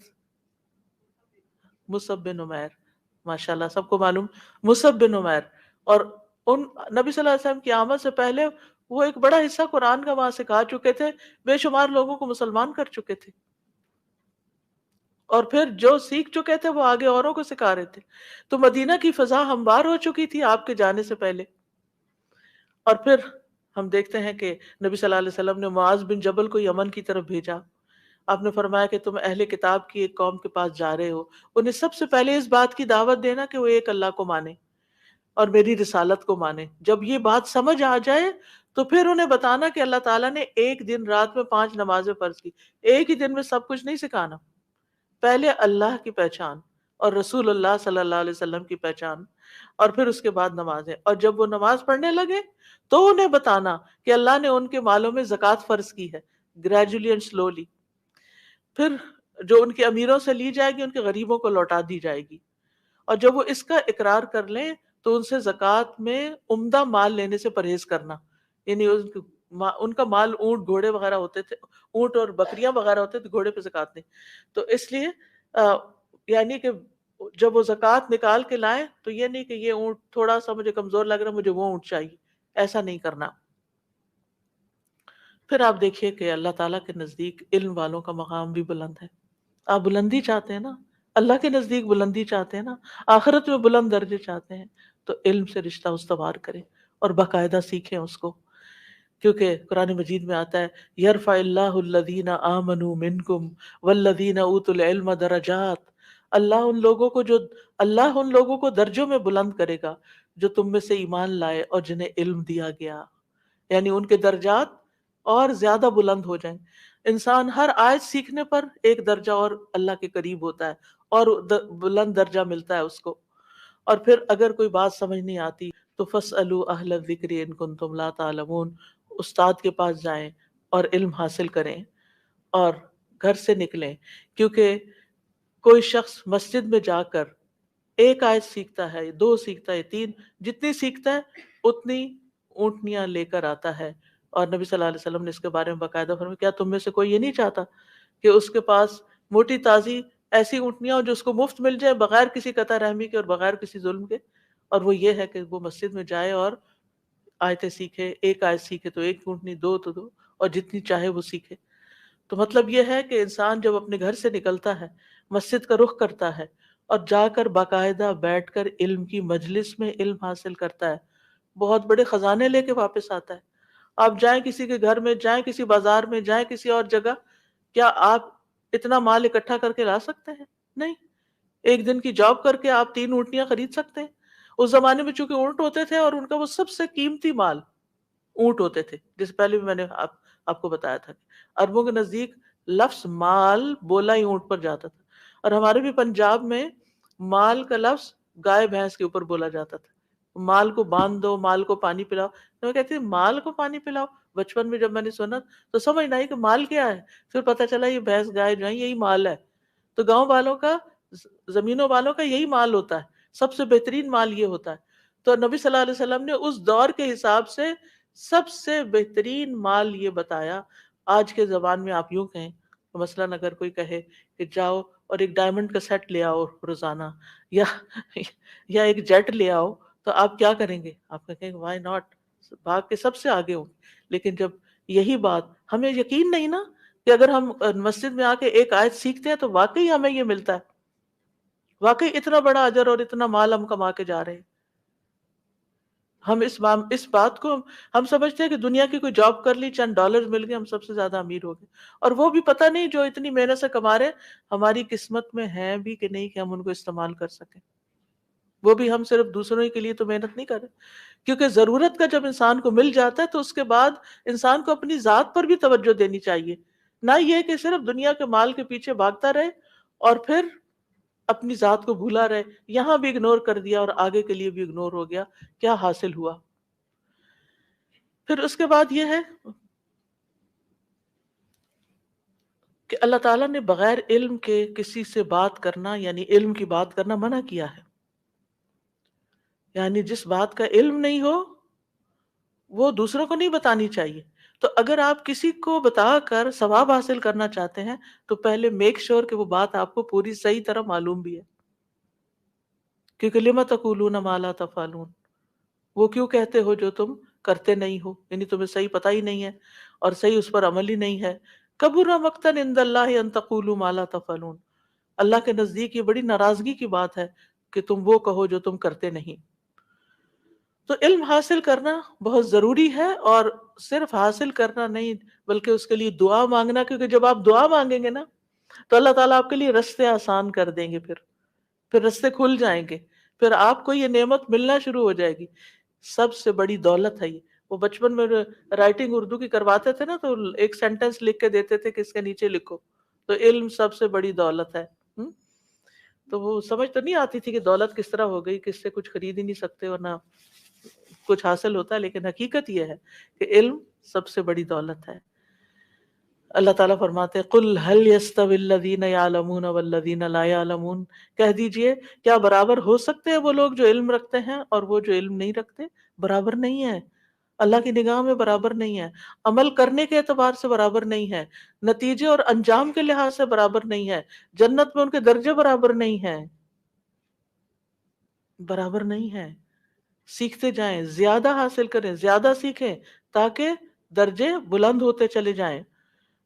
مصعب بن عمیر. ماشاءاللہ سب کو معلوم مصعب بن عمیر، اور ان نبی صلی اللہ علیہ وسلم کی آمد سے پہلے وہ ایک بڑا حصہ قرآن کا وہاں سکھا چکے تھے، بے شمار لوگوں کو مسلمان کر چکے تھے، اور پھر جو سیکھ چکے تھے وہ آگے اوروں کو سکھا رہے تھے. تو مدینہ کی فضا ہموار ہو چکی تھی آپ کے جانے سے پہلے. اور پھر ہم دیکھتے ہیں کہ نبی صلی اللہ علیہ وسلم نے معاذ بن جبل کو یمن کی طرف بھیجا. آپ نے فرمایا کہ تم اہل کتاب کی ایک قوم کے پاس جا رہے ہو، انہیں سب سے پہلے اس بات کی دعوت دینا کہ وہ ایک اللہ کو مانے اور میری رسالت کو مانے. جب یہ بات سمجھ آ جائے تو پھر انہیں بتانا کہ اللہ تعالیٰ نے ایک دن رات میں 5 نمازیں فرض کی. ایک ہی دن میں سب کچھ نہیں سکھانا، پہلے اللہ کی پہچان اور رسول اللہ صلی اللہ علیہ وسلم کی پہچان، اور پھر اس کے بعد نمازیں. اور جب وہ نماز پڑھنے لگے تو انہیں بتانا کہ اللہ نے ان کے مالوں میں زکوٰۃ فرض کی ہے، گریجولی اینڈ سلولی. پھر جو ان کے امیروں سے لی جائے گی ان کے غریبوں کو لوٹا دی جائے گی. اور جب وہ اس کا اقرار کر لیں تو ان سے زکوٰۃ میں عمدہ مال لینے سے پرہیز کرنا. یعنی ان کا مال اونٹ گھوڑے وغیرہ ہوتے تھے، اونٹ اور بکریاں وغیرہ ہوتے تھے، گھوڑے پہ زکوٰۃ نہیں. تو اس لیے یعنی کہ جب وہ زکوٰۃ نکال کے لائیں تو یہ نہیں کہ یہ اونٹ تھوڑا سا مجھے کمزور لگ رہا ہے مجھے وہ اونٹ چاہیے، ایسا نہیں کرنا. پھر آپ دیکھیے کہ اللہ تعالیٰ کے نزدیک علم والوں کا مقام بھی بلند ہے. آپ بلندی چاہتے ہیں نا، اللہ کے نزدیک بلندی چاہتے ہیں نا، آخرت میں بلند درجے چاہتے ہیں، تو علم سے رشتہ استوار کریں اور باقاعدہ سیکھیں اس کو. کیونکہ قرآن مجید میں آتا ہے یرفع اللہ الذین آمنوا منکم والذین اوتوا العلم درجات. اللہ ان لوگوں کو درجوں میں بلند کرے گا جو تم میں سے ایمان لائے اور جنہیں علم دیا گیا. یعنی ان کے درجات اور زیادہ بلند ہو جائیں. انسان ہر آیت سیکھنے پر ایک درجہ اور اللہ کے قریب ہوتا ہے اور بلند درجہ ملتا ہے اس کو. اور پھر اگر کوئی بات سمجھ نہیں آتی تو فاسألوا اہل الذکر ان کنتم لا تعلمون، استاد کے پاس جائیں اور علم حاصل کریں اور گھر سے نکلیں. کیونکہ کوئی شخص مسجد میں جا کر ایک آیت سیکھتا ہے، 2 سیکھتا ہے، 3، جتنی سیکھتا ہے اتنی اونٹنیاں لے کر آتا ہے. اور نبی صلی اللہ علیہ وسلم نے اس کے بارے میں باقاعدہ فرمایا کیا تم میں سے کوئی یہ نہیں چاہتا کہ اس کے پاس موٹی تازی ایسی اونٹنیاں ہو جو اس کو مفت مل جائے بغیر کسی قطع رحمی کے اور بغیر کسی ظلم کے؟ اور وہ یہ ہے کہ وہ مسجد میں جائے اور آیتیں سیکھے، ایک آیت سیکھے تو ایک اونٹنی، 2 تو 2، اور جتنی چاہے وہ سیکھے. تو مطلب یہ ہے کہ انسان جب اپنے گھر سے نکلتا ہے، مسجد کا رخ کرتا ہے اور جا کر باقاعدہ بیٹھ کر علم کی مجلس میں علم حاصل کرتا ہے، بہت بڑے خزانے لے کے واپس آتا ہے. آپ جائیں کسی کے گھر میں، جائیں کسی بازار میں، جائیں کسی اور جگہ، کیا آپ اتنا مال اکٹھا کر کے لا سکتے ہیں؟ نہیں. ایک دن کی جاب کر کے آپ 3 اونٹنیاں خرید سکتے ہیں. اس زمانے میں چونکہ اونٹ ہوتے تھے اور ان کا وہ سب سے قیمتی مال اونٹ ہوتے تھے، جس پہلے بھی میں نے آپ کو بتایا تھا کہ عربوں کے نزدیک لفظ مال بولا ہی اونٹ پر جاتا تھا. اور ہمارے بھی پنجاب میں مال کا لفظ گائے بھینس کے اوپر بولا جاتا تھا. مال کو باندھ دو، مال کو پانی پلاؤ. تو میں کہتی ہوں مال کو پانی پلاؤ. بچپن میں جب میں نے سنا تو سمجھ نہ آئی کہ مال کیا ہے، پھر پتہ چلا یہ بھینس گائے جو ہے یہی مال ہے. تو گاؤں والوں کا، زمینوں والوں کا یہی مال ہوتا ہے، سب سے بہترین مال یہ ہوتا ہے. تو نبی صلی اللہ علیہ وسلم نے اس دور کے حساب سے سب سے بہترین مال یہ بتایا. آج کے زبان میں آپ یوں کہیں تو مثلاً اگر کوئی کہے کہ جاؤ اور ایک ڈائمنڈ کا سیٹ لے آؤ روزانہ، یا ایک جیٹ لے آؤ، تو آپ کیا کریں گے؟ آپ کہیں گے وائی ناٹ، بھاگ کے سب سے آگے ہوں. لیکن جب یہی بات ہمیں یقین نہیں نا کہ اگر ہم مسجد میں آ کے ایک آیت سیکھتے ہیں تو واقعی ہمیں یہ ملتا ہے، واقعی اتنا بڑا اجر اور اتنا مال ہم کما کے جا رہے ہیں. ہم اس بات کو ہم سمجھتے ہیں کہ دنیا کی کوئی جاب کر لی، چند ڈالر مل گئے، ہم سب سے زیادہ امیر ہو گئے. اور وہ بھی پتہ نہیں جو اتنی محنت سے کما رہے ہماری قسمت میں ہیں بھی کہ نہیں کہ ہم ان کو استعمال کر سکیں. وہ بھی ہم صرف دوسروں کے لیے تو محنت نہیں کر رہے. کیونکہ ضرورت کا جب انسان کو مل جاتا ہے تو اس کے بعد انسان کو اپنی ذات پر بھی توجہ دینی چاہیے، نہ یہ کہ صرف دنیا کے مال کے پیچھے بھاگتا رہے اور پھر اپنی ذات کو بھولا رہے. یہاں بھی اگنور کر دیا اور آگے کے لیے بھی اگنور ہو گیا، کیا حاصل ہوا؟ پھر اس کے بعد یہ ہے کہ اللہ تعالیٰ نے بغیر علم کے کسی سے بات کرنا، یعنی علم کی بات کرنا منع کیا ہے. یعنی جس بات کا علم نہیں ہو وہ دوسروں کو نہیں بتانی چاہیے. تو اگر آپ کسی کو بتا کر ثواب حاصل کرنا چاہتے ہیں تو پہلے میک شور کہ وہ بات آپ کو پوری صحیح طرح معلوم بھی ہے. کیونکہ لما تقولون ما لا تفعلون، وہ کیوں کہتے ہو جو تم کرتے نہیں ہو، یعنی تمہیں صحیح پتہ ہی نہیں ہے اور صحیح اس پر عمل ہی نہیں ہے. کبر مقتا عند اللہ ان تقولوا ما لا تفعلون، اللہ کے نزدیک یہ بڑی ناراضگی کی بات ہے کہ تم وہ کہو جو تم کرتے نہیں. تو علم حاصل کرنا بہت ضروری ہے، اور صرف حاصل کرنا نہیں بلکہ اس کے لیے دعا مانگنا، کیونکہ جب آپ دعا مانگیں گے نا تو اللہ تعالیٰ آپ کے لیے رستے آسان کر دیں گے، پھر رستے کھل جائیں گے، پھر آپ کو یہ نعمت ملنا شروع ہو جائے گی. سب سے بڑی دولت ہے یہ. وہ بچپن میں رائٹنگ اردو کی کرواتے تھے نا، تو ایک سینٹنس لکھ کے دیتے تھے کہ اس کے نیچے لکھو، تو علم سب سے بڑی دولت ہے. تو وہ سمجھ تو نہیں آتی تھی کہ دولت کس طرح ہو گئی، کس سے کچھ خرید ہی نہیں سکتے اور نہ کچھ حاصل ہوتا ہے، لیکن حقیقت یہ ہے کہ علم سب سے بڑی دولت ہے. اللہ تعالیٰ فرماتے ہیں قُلْ هَلْ يَسْتَوِي الَّذِينَ يَعْلَمُونَ وَالَّذِينَ لَا يَعْلَمُونَ، کہہ دیجئے کیا برابر ہو سکتے ہیں وہ لوگ جو علم رکھتے ہیں اور وہ جو علم نہیں رکھتے؟ برابر نہیں ہے، اللہ کی نگاہ میں برابر نہیں ہے، عمل کرنے کے اعتبار سے برابر نہیں ہے، نتیجے اور انجام کے لحاظ سے برابر نہیں ہے، جنت میں ان کے درجے برابر نہیں ہیں، برابر نہیں ہے. سیکھتے جائیں، زیادہ حاصل کریں، زیادہ سیکھیں تاکہ درجے بلند ہوتے چلے جائیں.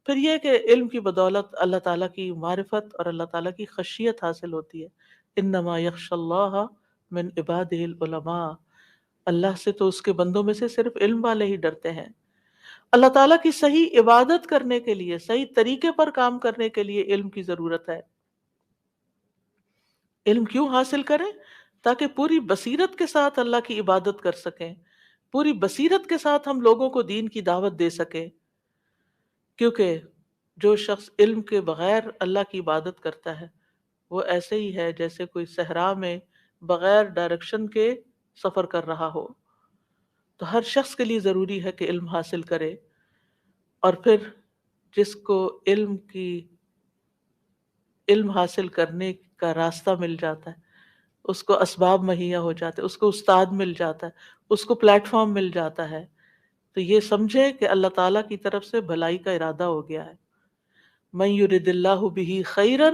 پھر یہ کہ علم کی بدولت اللہ تعالیٰ کی معرفت اور اللہ تعالیٰ کی خشیت حاصل ہوتی ہے. انما یخشی اللہ من عبادہ العلماء، اللہ سے تو اس کے بندوں میں سے صرف علم والے ہی ڈرتے ہیں. اللہ تعالیٰ کی صحیح عبادت کرنے کے لیے، صحیح طریقے پر کام کرنے کے لیے علم کی ضرورت ہے. علم کیوں حاصل کریں؟ تاکہ پوری بصیرت کے ساتھ اللہ کی عبادت کر سکیں، پوری بصیرت کے ساتھ ہم لوگوں کو دین کی دعوت دے سکیں. کیونکہ جو شخص علم کے بغیر اللہ کی عبادت کرتا ہے وہ ایسے ہی ہے جیسے کوئی صحرا میں بغیر ڈائریکشن کے سفر کر رہا ہو. تو ہر شخص کے لیے ضروری ہے کہ علم حاصل کرے، اور پھر جس کو علم حاصل کرنے کا راستہ مل جاتا ہے، اس کو اسباب مہیا ہو جاتے ہیں، اس کو استاد مل جاتا ہے، اس کو پلیٹ فارم مل جاتا ہے، تو یہ سمجھے کہ اللہ تعالیٰ کی طرف سے بھلائی کا ارادہ ہو گیا ہے. من یرد اللہ بہ خیرا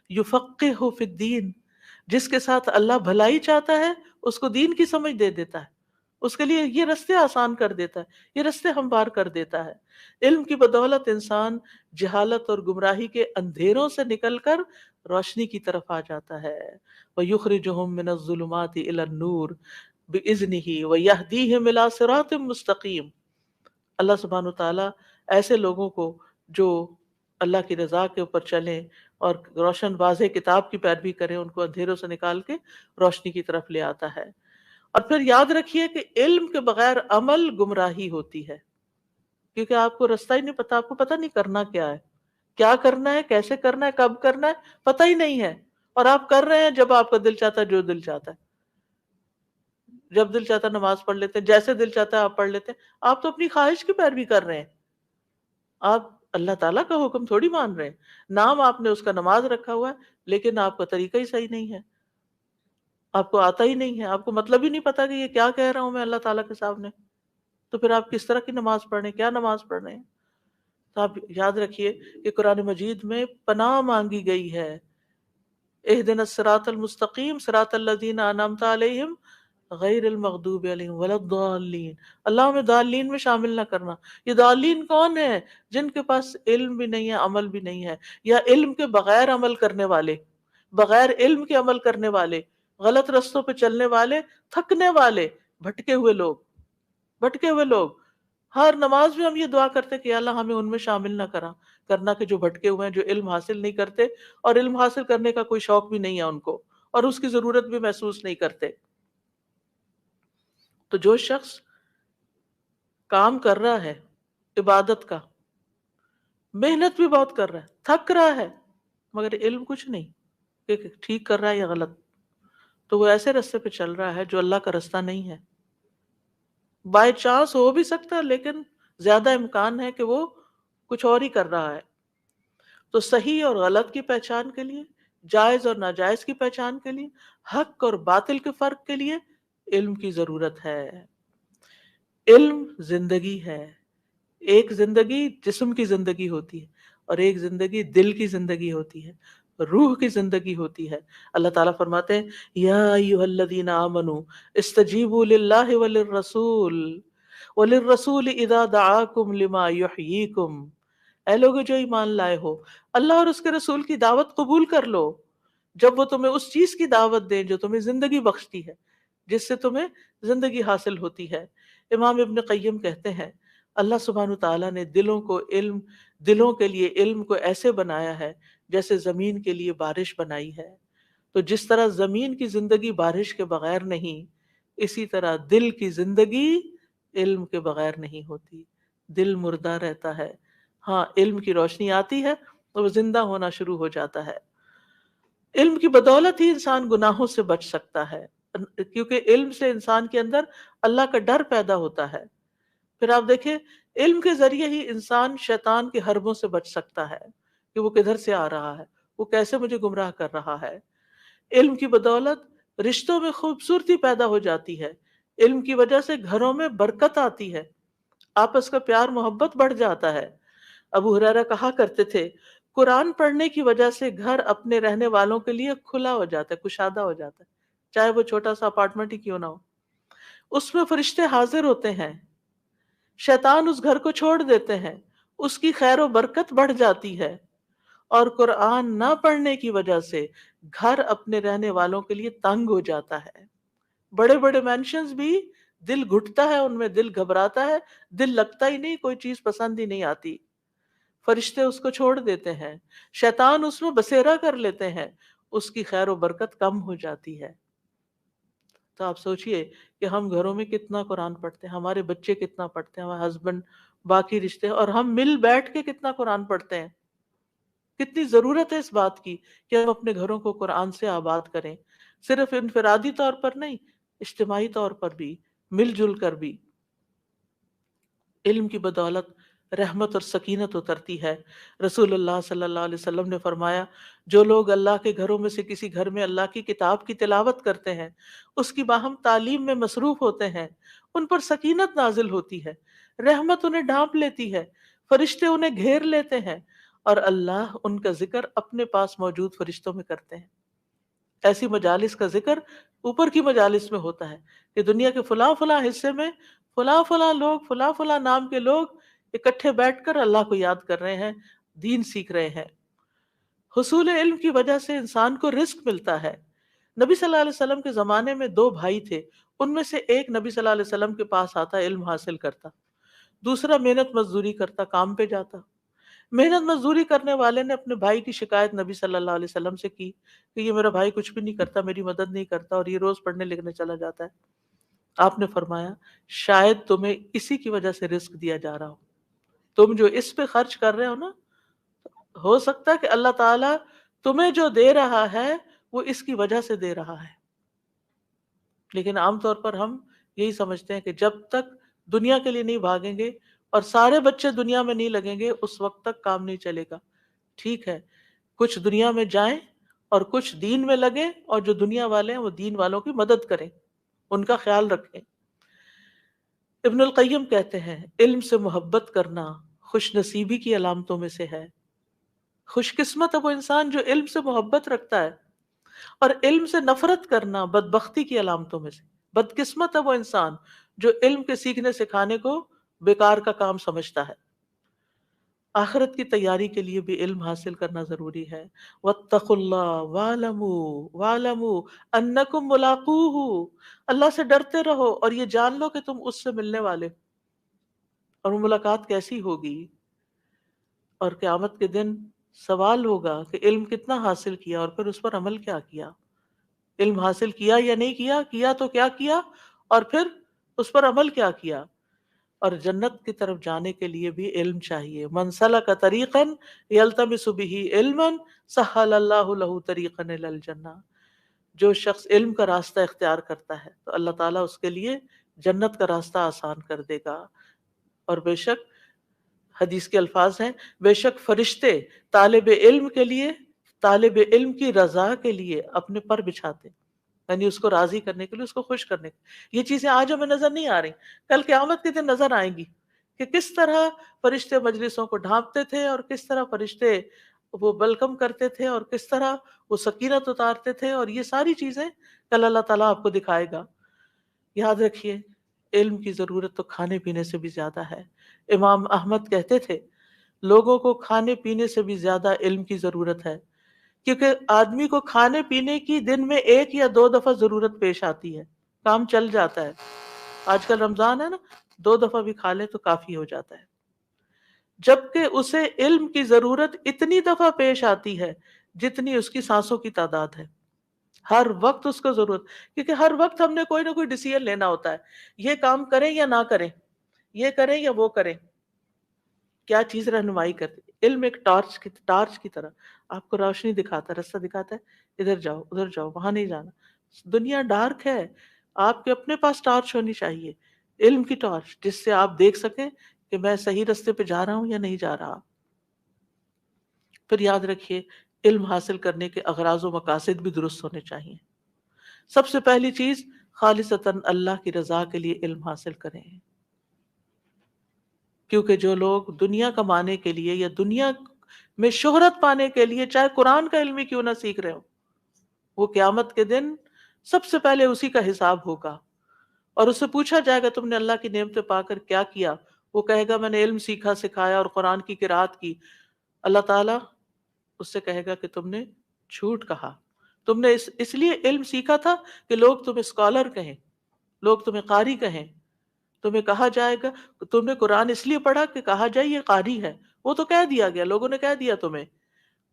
یفقہہ فی الدین، جس کے ساتھ اللہ بھلائی چاہتا ہے اس کو دین کی سمجھ دے دیتا ہے، اس کے لیے یہ رستے آسان کر دیتا ہے، یہ رستے ہموار کر دیتا ہے. علم کی بدولت انسان جہالت اور گمراہی کے اندھیروں سے نکل کر روشنی کی طرف آ جاتا ہے. وَيُخْرِجُهُم مِّنَ الظُّلُمَاتِ إِلَى النُّورِ بِإِذْنِهِ وَيَهْدِيهِمْ إِلَىٰ صِرَاطٍ مُّسْتَقِيمٍ. اللہ سبحانہ وتعالیٰ ایسے لوگوں کو جو اللہ کی رضا کے اوپر چلیں اور روشن واضح کتاب کی پیروی کریں، ان کو اندھیروں سے نکال کے روشنی کی طرف لے آتا ہے. اور پھر یاد رکھیے کہ علم کے بغیر عمل گمراہی ہوتی ہے، کیونکہ آپ کو رستہ ہی نہیں پتا، آپ کو پتہ نہیں کرنا کیا ہے، کیا کرنا ہے، کیسے کرنا ہے، کب کرنا ہے، پتہ ہی نہیں ہے، اور آپ کر رہے ہیں جب آپ کا دل چاہتا ہے، جو دل چاہتا ہے. جب دل چاہتا ہے نماز پڑھ لیتے ہیں، جیسے دل چاہتا ہے آپ پڑھ لیتے ہیں. آپ تو اپنی خواہش کی پیروی کر رہے ہیں، آپ اللہ تعالیٰ کا حکم تھوڑی مان رہے ہیں. نام آپ نے اس کا نماز رکھا ہوا ہے، لیکن آپ کا طریقہ ہی صحیح نہیں ہے، آپ کو آتا ہی نہیں ہے، آپ کو مطلب ہی نہیں پتا کہ یہ کیا کہہ رہا ہوں میں اللہ تعالیٰ کے سامنے. تو پھر آپ کس طرح کی نماز پڑھ رہے ہیں، کیا نماز پڑھ رہے ہیں؟ تو آپ یاد رکھیے کہ قرآن مجید میں پناہ مانگی گئی ہے. اہدنا الصراط المستقیم صراط الذین انعمت علیہم غیر المغضوب علیہم ولا الضالین. اللہ ہمیں ضالین میں شامل نہ کرنا. یہ ضالین کون ہے؟ جن کے پاس علم بھی نہیں ہے، عمل بھی نہیں ہے، یا علم کے بغیر عمل کرنے والے، بغیر علم کے عمل کرنے والے، غلط رستوں پہ چلنے والے، تھکنے والے، بھٹکے ہوئے لوگ. بھٹکے ہوئے لوگ ہر نماز میں ہم یہ دعا کرتے کہ اللہ ہمیں ان میں شامل نہ کرنا کہ جو بھٹکے ہوئے ہیں، جو علم حاصل نہیں کرتے اور علم حاصل کرنے کا کوئی شوق بھی نہیں ہے ان کو، اور اس کی ضرورت بھی محسوس نہیں کرتے. تو جو شخص کام کر رہا ہے عبادت کا، محنت بھی بہت کر رہا ہے، تھک رہا ہے، مگر علم کچھ نہیں کہ ٹھیک کر رہا ہے یا غلط، تو وہ ایسے رستے پہ چل رہا ہے جو اللہ کا رستہ نہیں ہے. بائی چانس ہو بھی سکتا ہے، لیکن زیادہ امکان ہے کہ وہ کچھ اور ہی کر رہا ہے. تو صحیح اور غلط کی پہچان کے لیے، جائز اور ناجائز کی پہچان کے لیے، حق اور باطل کے فرق کے لیے علم کی ضرورت ہے. علم زندگی ہے. ایک زندگی جسم کی زندگی ہوتی ہے اور ایک زندگی دل کی زندگی ہوتی ہے، روح کی زندگی ہوتی ہے۔ اللہ تعالیٰ فرماتے ہیں یا ایھا الذین آمنوا استجیبوا للہ وللرسول وللرسول اذا دعاکم لما یحییکم، اے لوگو جو ایمان لائے ہو، اللہ اور اس کے رسول کی دعوت قبول کر لو جب وہ تمہیں اس چیز کی دعوت دیں جو تمہیں زندگی بخشتی ہے، جس سے تمہیں زندگی حاصل ہوتی ہے۔ امام ابن قیم کہتے ہیں اللہ سبحانہ تعالیٰ نے دلوں کے لیے علم کو ایسے بنایا ہے جیسے زمین کے لیے بارش بنائی ہے۔ تو جس طرح زمین کی زندگی بارش کے بغیر نہیں، اسی طرح دل کی زندگی علم کے بغیر نہیں ہوتی۔ دل مردہ رہتا ہے، ہاں علم کی روشنی آتی ہے تو وہ زندہ ہونا شروع ہو جاتا ہے۔ علم کی بدولت ہی انسان گناہوں سے بچ سکتا ہے، کیونکہ علم سے انسان کے اندر اللہ کا ڈر پیدا ہوتا ہے۔ پھر آپ دیکھیں علم کے ذریعے ہی انسان شیطان کے حربوں سے بچ سکتا ہے کہ وہ کدھر سے آ رہا ہے، وہ کیسے مجھے گمراہ کر رہا ہے۔ علم کی بدولت رشتوں میں خوبصورتی پیدا ہو جاتی ہے، علم کی وجہ سے گھروں میں برکت آتی ہے، آپس کا پیار محبت بڑھ جاتا ہے۔ ابو ہریرہ کہا کرتے تھے قرآن پڑھنے کی وجہ سے گھر اپنے رہنے والوں کے لیے کھلا ہو جاتا ہے، کشادہ ہو جاتا ہے، چاہے وہ چھوٹا سا اپارٹمنٹ ہی کیوں نہ ہو۔ اس میں فرشتے حاضر ہوتے ہیں، شیطان اس گھر کو چھوڑ دیتے ہیں، اس کی خیر و برکت بڑھ جاتی ہے۔ اور قرآن نہ پڑھنے کی وجہ سے گھر اپنے رہنے والوں کے لیے تنگ ہو جاتا ہے۔ بڑے بڑے مینشنز بھی دل گھٹتا ہے، ان میں دل گھبراتا ہے، دل لگتا ہی نہیں، کوئی چیز پسند ہی نہیں آتی۔ فرشتے اس کو چھوڑ دیتے ہیں، شیطان اس میں بسیرا کر لیتے ہیں، اس کی خیر و برکت کم ہو جاتی ہے۔ تو آپ سوچئے کہ ہم گھروں میں کتنا قرآن پڑھتے ہیں، ہمارے بچے کتنا پڑھتے ہیں، ہمارے ہسبینڈ، باقی رشتے، اور ہم مل بیٹھ کے کتنا قرآن پڑھتے ہیں۔ کتنی ضرورت ہے اس بات کی کہ ہم اپنے گھروں کو قرآن سے آباد کریں، صرف انفرادی طور پر نہیں، اجتماعی طور پر بھی، مل جل کر بھی۔ علم کی بدولت رحمت اور سکینت اترتی ہے۔ رسول اللہ صلی اللہ علیہ وسلم نے فرمایا جو لوگ اللہ کے گھروں میں سے کسی گھر میں اللہ کی کتاب کی تلاوت کرتے ہیں، اس کی باہم تعلیم میں مصروف ہوتے ہیں، ان پر سکینت نازل ہوتی ہے، رحمت انہیں ڈھانپ لیتی ہے، فرشتے انہیں گھیر لیتے ہیں، اور اللہ ان کا ذکر اپنے پاس موجود فرشتوں میں کرتے ہیں۔ ایسی مجالس کا ذکر اوپر کی مجالس میں ہوتا ہے کہ دنیا کے فلاں فلاں حصے میں فلاں فلاں لوگ، فلاں فلاں نام کے لوگ اکٹھے بیٹھ کر اللہ کو یاد کر رہے ہیں، دین سیکھ رہے ہیں۔ حصول علم کی وجہ سے انسان کو رزق ملتا ہے۔ نبی صلی اللہ علیہ وسلم کے زمانے میں 2 بھائی تھے، ان میں سے ایک نبی صلی اللہ علیہ وسلم کے پاس آتا، علم حاصل کرتا، دوسرا محنت مزدوری کرتا، کام پہ جاتا۔ محنت مزدوری کرنے والے نے اپنے بھائی کی شکایت نبی صلی اللہ علیہ وسلم سے کی کہ یہ میرا بھائی کچھ بھی نہیں کرتا، میری مدد نہیں کرتا، اور یہ روز پڑھنے لکھنے چلا جاتا ہے۔ آپ نے فرمایا شاید تمہیں اسی کی وجہ سے رزق دیا جا رہا ہو، تم جو اس پہ خرچ کر رہے ہو نا، ہو سکتا ہے کہ اللہ تعالیٰ تمہیں جو دے رہا ہے وہ اس کی وجہ سے دے رہا ہے۔ لیکن عام طور پر ہم یہی سمجھتے ہیں کہ جب تک دنیا کے لیے نہیں بھاگیں گے اور سارے بچے دنیا میں نہیں لگیں گے اس وقت تک کام نہیں چلے گا۔ ٹھیک ہے، کچھ دنیا میں جائیں اور کچھ دین میں لگیں، اور جو دنیا والے ہیں وہ دین والوں کی مدد کریں، ان کا خیال رکھیں۔ ابن القیم کہتے ہیں علم سے محبت کرنا خوش نصیبی کی علامتوں میں سے ہے۔ خوش قسمت ہے وہ انسان جو علم سے محبت رکھتا ہے، اور علم سے نفرت کرنا بدبختی کی علامتوں میں سے۔ بدقسمت ہے وہ انسان جو علم کے سیکھنے سکھانے کو بیکار کا کام سمجھتا ہے۔ آخرت کی تیاری کے لیے بھی علم حاصل کرنا ضروری ہے۔ وَاتَّقُوا اللَّهَ وَاعْلَمُوا أَنَّكُمْ مُلَاقُوهُ، اللہ سے ڈرتے رہو اور یہ جان لو کہ تم اس سے ملنے والے ہو، اور وہ ملاقات کیسی ہوگی۔ اور قیامت کے دن سوال ہوگا کہ علم کتنا حاصل کیا اور پھر اس پر عمل کیا کیا، علم حاصل کیا یا نہیں کیا، کیا تو کیا کیا، اور پھر اس پر عمل کیا کیا۔ اور جنت کی طرف جانے کے لیے بھی علم چاہیے۔ من سلک طریقا یلتمس بہ علما سہل اللہ لہ طریقا الی الجنہ، جو شخص علم کا راستہ اختیار کرتا ہے تو اللہ تعالیٰ اس کے لیے جنت کا راستہ آسان کر دے گا۔ اور بے شک حدیث کے الفاظ ہیں، بے شک فرشتے طالب علم کے لیے، طالب علم کی رضا کے لیے اپنے پر بچھاتے، یعنی اس کو راضی کرنے کے لیے، اس کو خوش کرنے کے لیے۔ یہ چیزیں آج ہمیں نظر نہیں آ رہی، کل قیامت کے دن نظر آئیں گی کہ کس طرح فرشتے مجلسوں کو ڈھانپتے تھے اور کس طرح فرشتے وہ ویلکم کرتے تھے اور کس طرح وہ سکینت اتارتے تھے، اور یہ ساری چیزیں کل اللہ تعالیٰ آپ کو دکھائے گا۔ یاد رکھیے علم کی ضرورت تو کھانے پینے سے بھی زیادہ ہے۔ امام احمد کہتے تھے لوگوں کو کھانے پینے سے بھی زیادہ علم کی ضرورت ہے، کیونکہ آدمی کو کھانے پینے کی دن میں 1 یا 2 دفعہ ضرورت پیش آتی ہے، کام چل جاتا ہے۔ آج کل رمضان ہے نا، 2 دفعہ بھی کھا لے تو کافی ہو جاتا ہے، جبکہ اسے علم کی ضرورت اتنی دفعہ پیش آتی ہے جتنی اس کی سانسوں کی تعداد ہے۔ ہر وقت اس کو ضرورت، کیونکہ ہر وقت ہم نے کوئی نہ کوئی ڈیسیژن لینا ہوتا ہے، یہ کام کریں یا نہ کریں، یہ کریں یا وہ کریں، کیا چیز رہنمائی کرتی۔ علم ایک ٹارچ کی طرح آپ کو روشنی دکھاتا ہے، راستہ دکھاتا ہے، ادھر جاؤ ادھر جاؤ، وہاں نہیں جانا۔ دنیا ڈارک ہے، آپ کے اپنے پاس ٹارچ ہونی چاہیے، علم کی ٹارچ، جس سے آپ دیکھ سکیں کہ میں صحیح راستے پہ جا رہا ہوں یا نہیں جا رہا۔ پھر یاد رکھیے علم حاصل کرنے کے اغراض و مقاصد بھی درست ہونے چاہیے۔ سب سے پہلی چیز خالصتاً اللہ کی رضا کے لیے علم حاصل کریں، کیونکہ جو لوگ دنیا کمانے کے لیے یا دنیا میں شہرت پانے کے لیے چاہے قرآن کا علم ہی کیوں نہ سیکھ رہے ہو، وہ قیامت کے دن سب سے پہلے اسی کا حساب ہوگا، اور اس سے پوچھا جائے گا تم نے اللہ کی نعمتیں پا کر کیا کیا؟ وہ کہے گا میں نے علم سیکھا سکھایا اور قرآن کی قرات کی۔ اللہ تعالیٰ اس سے کہے گا کہ تم نے جھوٹ کہا، تم نے اس لیے علم سیکھا تھا کہ لوگ تمہیں اسکالر کہیں، لوگ تمہیں قاری کہیں، تمہیں کہا جائے گا تم نے قرآن اس لیے پڑھا کہ کہا جائے یہ قاری ہے، وہ تو کہہ دیا گیا، لوگوں نے کہہ دیا تمہیں،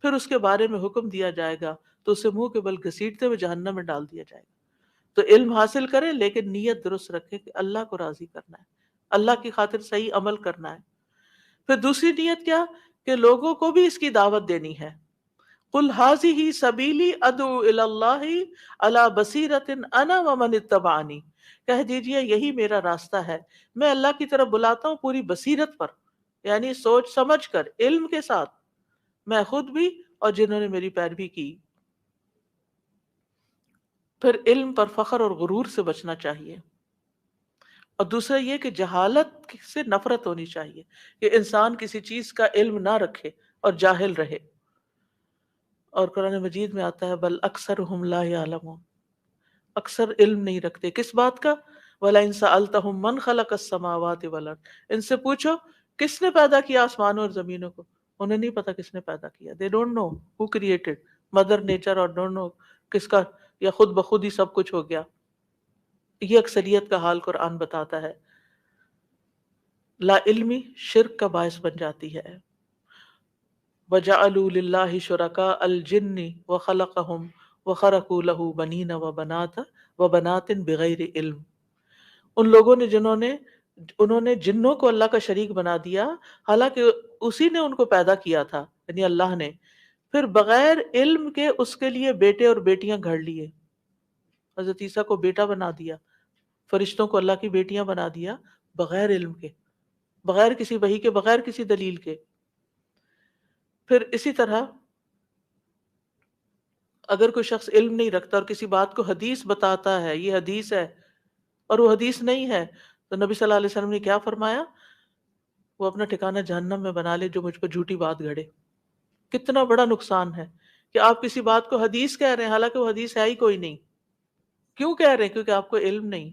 پھر اس کے بارے میں حکم دیا جائے گا تو اسے منہ کے بل گھسیٹتے ہوئے جہنم میں ڈال دیا جائے گا۔ تو علم حاصل کریں لیکن نیت درست رکھیں کہ اللہ کو راضی کرنا ہے، اللہ کی خاطر صحیح عمل کرنا ہے۔ پھر دوسری نیت کیا کہ لوگوں کو بھی اس کی دعوت دینی ہے۔ قل ھذہ سبیلی ادعو الی اللہ علی بصیرۃ انا ومن اتبعنی، کہہ دیجئے یہی میرا راستہ ہے، میں اللہ کی طرف بلاتا ہوں پوری بصیرت پر، یعنی سوچ سمجھ کر، علم کے ساتھ، میں خود بھی اور جنہوں نے میری پیروی کی۔ پھر علم پر فخر اور غرور سے بچنا چاہیے، اور دوسرا یہ کہ جہالت سے نفرت ہونی چاہیے، کہ انسان کسی چیز کا علم نہ رکھے اور جاہل رہے۔ اور قرآن مجید میں آتا ہے بل اکثرہم لا یعلمون، اکثر علم نہیں رکھتے، کس بات کا؟ وَلَئِن سَأَلْتَهُم مَّن خَلَقَ السَّمَاوَاتِ وَالْأَرْضَ، ان سے پوچھو کس نے پیدا کیا آسمانوں اور زمینوں کو، انہیں نہیں پتا کس نے پیدا کیا، they don't know who created mother nature اور don't know کس کا، یا خود بخود ہی سب کچھ ہو گیا۔ یہ اکثریت کا حال قرآن بتاتا ہے۔ لا علمی شرک کا باعث بن جاتی ہے۔ وَجَعَلُوا لِلَّهِ شُرَكَاءَ الْجِنِّ وَخَلَقَهُمْ وَخَرَقُوا لَهُ بَنِينَ وَبَنَاتٍ بِغَيْرِ علم، ان لوگوں نے انہوں نے جنوں کو اللہ کا شریک بنا دیا حالانکہ اسی نے ان کو پیدا کیا تھا، یعنی اللہ نے، پھر بغیر علم کے اس کے لیے بیٹے اور بیٹیاں گھڑ لیے۔ حضرت عیسیٰ کو بیٹا بنا دیا، فرشتوں کو اللہ کی بیٹیاں بنا دیا، بغیر علم کے، بغیر کسی وحی کے، بغیر کسی دلیل کے۔ پھر اسی طرح اگر کوئی شخص علم نہیں رکھتا اور کسی بات کو حدیث بتاتا ہے، یہ حدیث ہے، اور وہ حدیث نہیں ہے، تو نبی صلی اللہ علیہ وسلم نے کیا فرمایا؟ وہ اپنا ٹھکانہ جہنم میں بنا لے جو مجھ پر جھوٹی بات گھڑے۔ کتنا بڑا نقصان ہے کہ آپ کسی بات کو حدیث کہہ رہے ہیں حالانکہ وہ حدیث ہے ہی کوئی نہیں۔ کیوں کہہ رہے ہیں؟ کیونکہ آپ کو علم نہیں۔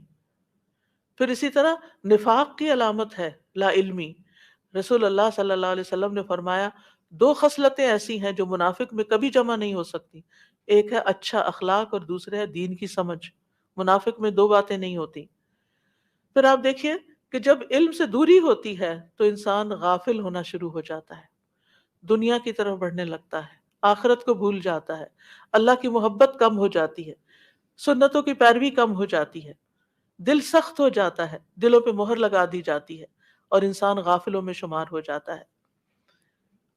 پھر اسی طرح نفاق کی علامت ہے لا علمی۔ رسول اللہ صلی اللہ علیہ وسلم نے فرمایا 2 خصلتیں ایسی ہیں جو منافق میں کبھی جمع نہیں ہو سکتی، ایک ہے اچھا اخلاق اور دوسرے ہے دین کی سمجھ۔ منافق میں 2 باتیں نہیں ہوتی۔ پھر آپ دیکھیے کہ جب علم سے دوری ہوتی ہے تو انسان غافل ہونا شروع ہو جاتا ہے، دنیا کی طرف بڑھنے لگتا ہے، آخرت کو بھول جاتا ہے، اللہ کی محبت کم ہو جاتی ہے، سنتوں کی پیروی کم ہو جاتی ہے، دل سخت ہو جاتا ہے، دلوں پہ مہر لگا دی جاتی ہے، اور انسان غافلوں میں شمار ہو جاتا ہے،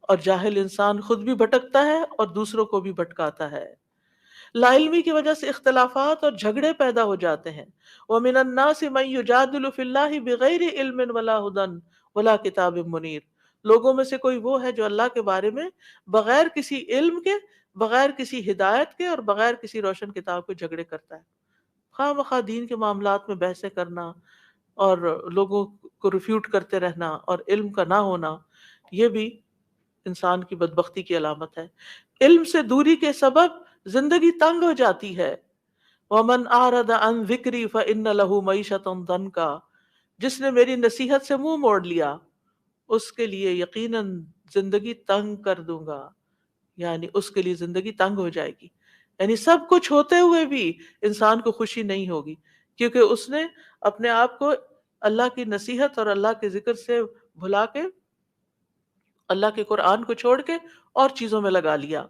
اور جاہل انسان خود بھی بھٹکتا ہے اور دوسروں کو بھی بھٹکاتا ہے۔ لا علمی کی وجہ سے اختلافات اور جھگڑے پیدا ہو جاتے ہیں۔ وَمِنَ النَّاسِ مَن يُجَادِلُ فِي اللَّهِ بِغَيْرِ عِلْمٍ وَلَا هُدًى وَلَا كِتَابٍ مُنِيرٍ، لوگوں میں سے کوئی وہ ہے جو اللہ کے بارے میں بغیر کسی علم کے، بغیر کسی ہدایت کے اور بغیر کسی روشن کتاب کے جھگڑے کرتا ہے۔ خواہ مخواہ دین کے معاملات میں بحثیں کرنا، اور لوگوں کو ریفیوٹ کرتے رہنا اور علم کا نہ ہونا، یہ بھی انسان کی بدبختی کی علامت ہے۔ علم سے دوری کے سبب زندگی تنگ ہو جاتی ہے۔ وَمَنْ أَعْرَضَ عَنْ ذِكْرِي فَإِنَّ لَهُ مَعِيشَةً ضَنْكَا، جس نے میری نصیحت سے منہ موڑ لیا اس کے لیے یقیناً زندگی تنگ کر دوں گا، یعنی اس کے لیے زندگی تنگ ہو جائے گی، یعنی سب کچھ ہوتے ہوئے بھی انسان کو خوشی نہیں ہوگی، کیونکہ اس نے اپنے آپ کو اللہ کی نصیحت اور اللہ کے ذکر سے بھلا کے، اللہ کے قرآن کو چھوڑ کے اور چیزوں میں لگا لیا۔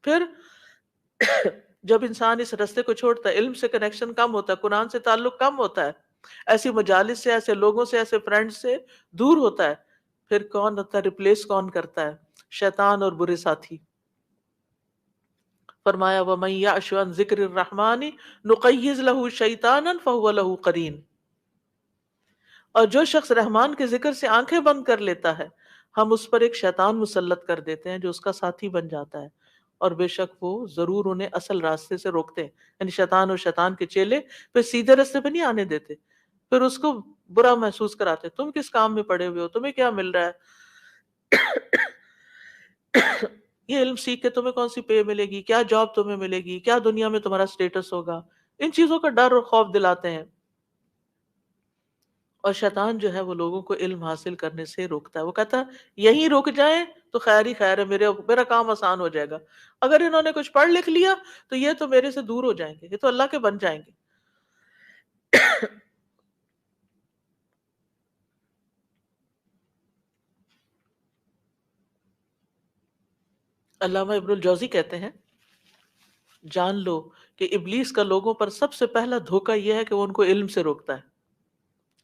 پھر جب انسان اس رستے کو چھوڑتا ہے، علم سے کنیکشن کم ہوتا ہے، قرآن سے تعلق کم ہوتا ہے، ایسی مجالس سے، ایسے لوگوں سے، ایسے فرینڈ سے دور ہوتا ہے، پھر کون ہوتا ہے، ریپلیس کون کرتا ہے؟ شیطان اور برے ساتھی۔ فرمایا وَمَن يَعْشُ عَن ذِكْرِ الرَّحْمَنِ نُقَيِّضْ لَهُ شَيْطَانًا فَهُوَ لَهُ قَرِينٌ، اور جو شخص رحمان کے ذکر سے آنکھیں بند کر لیتا ہے ہم اس پر ایک شیطان مسلط کر دیتے ہیں جو اس کا ساتھی بن جاتا ہے، اور بے شک وہ ضرور انہیں اصل راستے سے روکتے ہیں، یعنی شیطان اور شیطان کے چیلے پھر سیدھے راستے پہ نہیں آنے دیتے، پھر اس کو برا محسوس کراتے، تم کس کام میں پڑے ہوئے ہو، تمہیں کیا مل رہا ہے، یہ علم سیکھ کے تمہیں کون سی پے ملے گی، کیا جاب تمہیں ملے گی، کیا دنیا میں تمہارا سٹیٹس ہوگا، ان چیزوں کا ڈر اور خوف دلاتے ہیں۔ اور شیطان جو ہے وہ لوگوں کو علم حاصل کرنے سے روکتا ہے، وہ کہتا ہے یہیں رک جائیں تو خیر ہی خیر ہے، میرا کام آسان ہو جائے گا، اگر انہوں نے کچھ پڑھ لکھ لیا تو یہ تو میرے سے دور ہو جائیں گے، یہ تو اللہ کے بن جائیں گے۔ علامہ ابن الجوزی کہتے ہیں جان لو کہ ابلیس کا لوگوں پر سب سے پہلا دھوکہ یہ ہے کہ وہ ان کو علم سے روکتا ہے،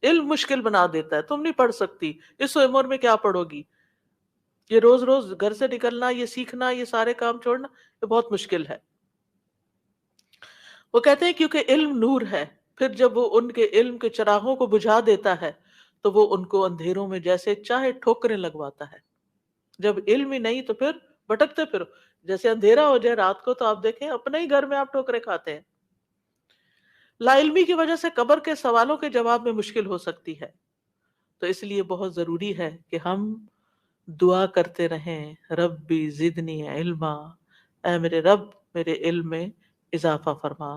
علم مشکل بنا دیتا ہے، تم نہیں پڑھ سکتی، اس عمر میں کیا پڑھو گی، یہ روز روز گھر سے نکلنا، یہ سیکھنا، یہ سارے کام چھوڑنا، یہ بہت مشکل ہے۔ وہ کہتے ہیں کیونکہ علم نور ہے، پھر جب وہ ان کے علم کے چراغوں کو بجھا دیتا ہے تو وہ ان کو اندھیروں میں جیسے چاہے ٹھوکریں لگواتا ہے۔ جب علم ہی نہیں تو پھر بھٹکتے پھرو، جیسے اندھیرا ہو جائے رات کو تو آپ دیکھیں اپنے ہی گھر میں آپ ٹھوکریں کھاتے ہیں۔ لا علمی کی وجہ سے قبر کے سوالوں کے جواب میں مشکل ہو سکتی ہے، تو اس لیے بہت ضروری ہے کہ ہم دعا کرتے رہیں ربی زدنی علما، اے میرے رب میرے علم میں اضافہ فرما۔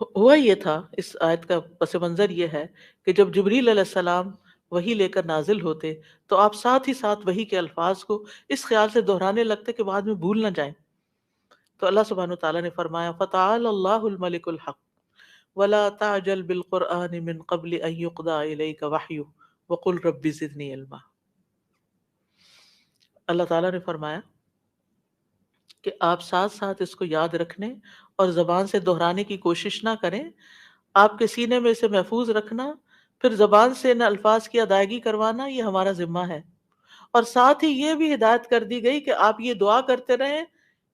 ہوا یہ تھا، اس آیت کا پس منظر یہ ہے کہ جب جبریل علیہ السلام وحی لے کر نازل ہوتے تو آپ ساتھ ہی ساتھ وحی کے الفاظ کو اس خیال سے دہرانے لگتے کہ بعد میں بھول نہ جائیں، تو اللہ سبحانہ وتعالیٰ نے فرمایا فتعال اللہ الملک الحق ولا تعجل بالقرآن من قبل ان يقضى الیک وحیہ وقل رب زدنی علما۔ اللہ تعالیٰ نے فرمایا کہ آپ ساتھ ساتھ اس کو یاد رکھنے اور زبان سے دہرانے کی کوشش نہ کریں، آپ کے سینے میں اسے محفوظ رکھنا، پھر زبان سے ان الفاظ کی ادائیگی کروانا، یہ ہمارا ذمہ ہے، اور ساتھ ہی یہ بھی ہدایت کر دی گئی کہ آپ یہ دعا کرتے رہیں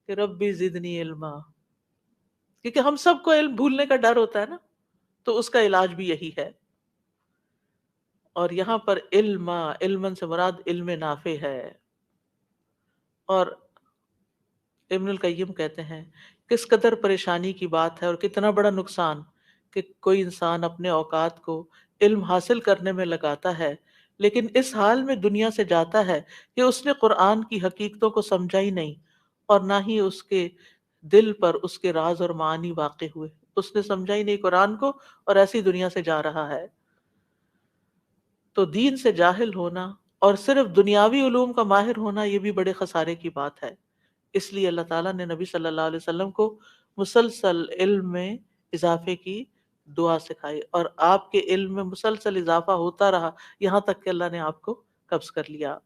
کہ ربی زدنی علما، کیونکہ ہم سب کو علم بھولنے کا ڈر ہوتا ہے نا، تو اس کا علاج بھی یہی ہے۔ اور یہاں پر علمن سے مراد علم نافع ہے، اور ابن القیم کہتے ہیں کس قدر پریشانی کی بات ہے اور کتنا بڑا نقصان کہ کوئی انسان اپنے اوقات کو علم حاصل کرنے میں لگاتا ہے لیکن اس حال میں دنیا سے جاتا ہے کہ اس نے قرآن کی حقیقتوں کو سمجھا ہی نہیں، اور نہ ہی اس کے دل پر اس کے راز اور معانی واقع ہوئے، اس نے سمجھا ہی نہیں قرآن کو، اور ایسی دنیا سے جا رہا ہے۔ تو دین سے جاہل ہونا اور صرف دنیاوی علوم کا ماہر ہونا یہ بھی بڑے خسارے کی بات ہے۔ اس لیے اللہ تعالیٰ نے نبی صلی اللہ علیہ وسلم کو مسلسل علم میں اضافے کی دعا سکھائی، اور آپ کے علم میں مسلسل اضافہ ہوتا رہا یہاں تک کہ اللہ نے آپ کو قبض کر لیا۔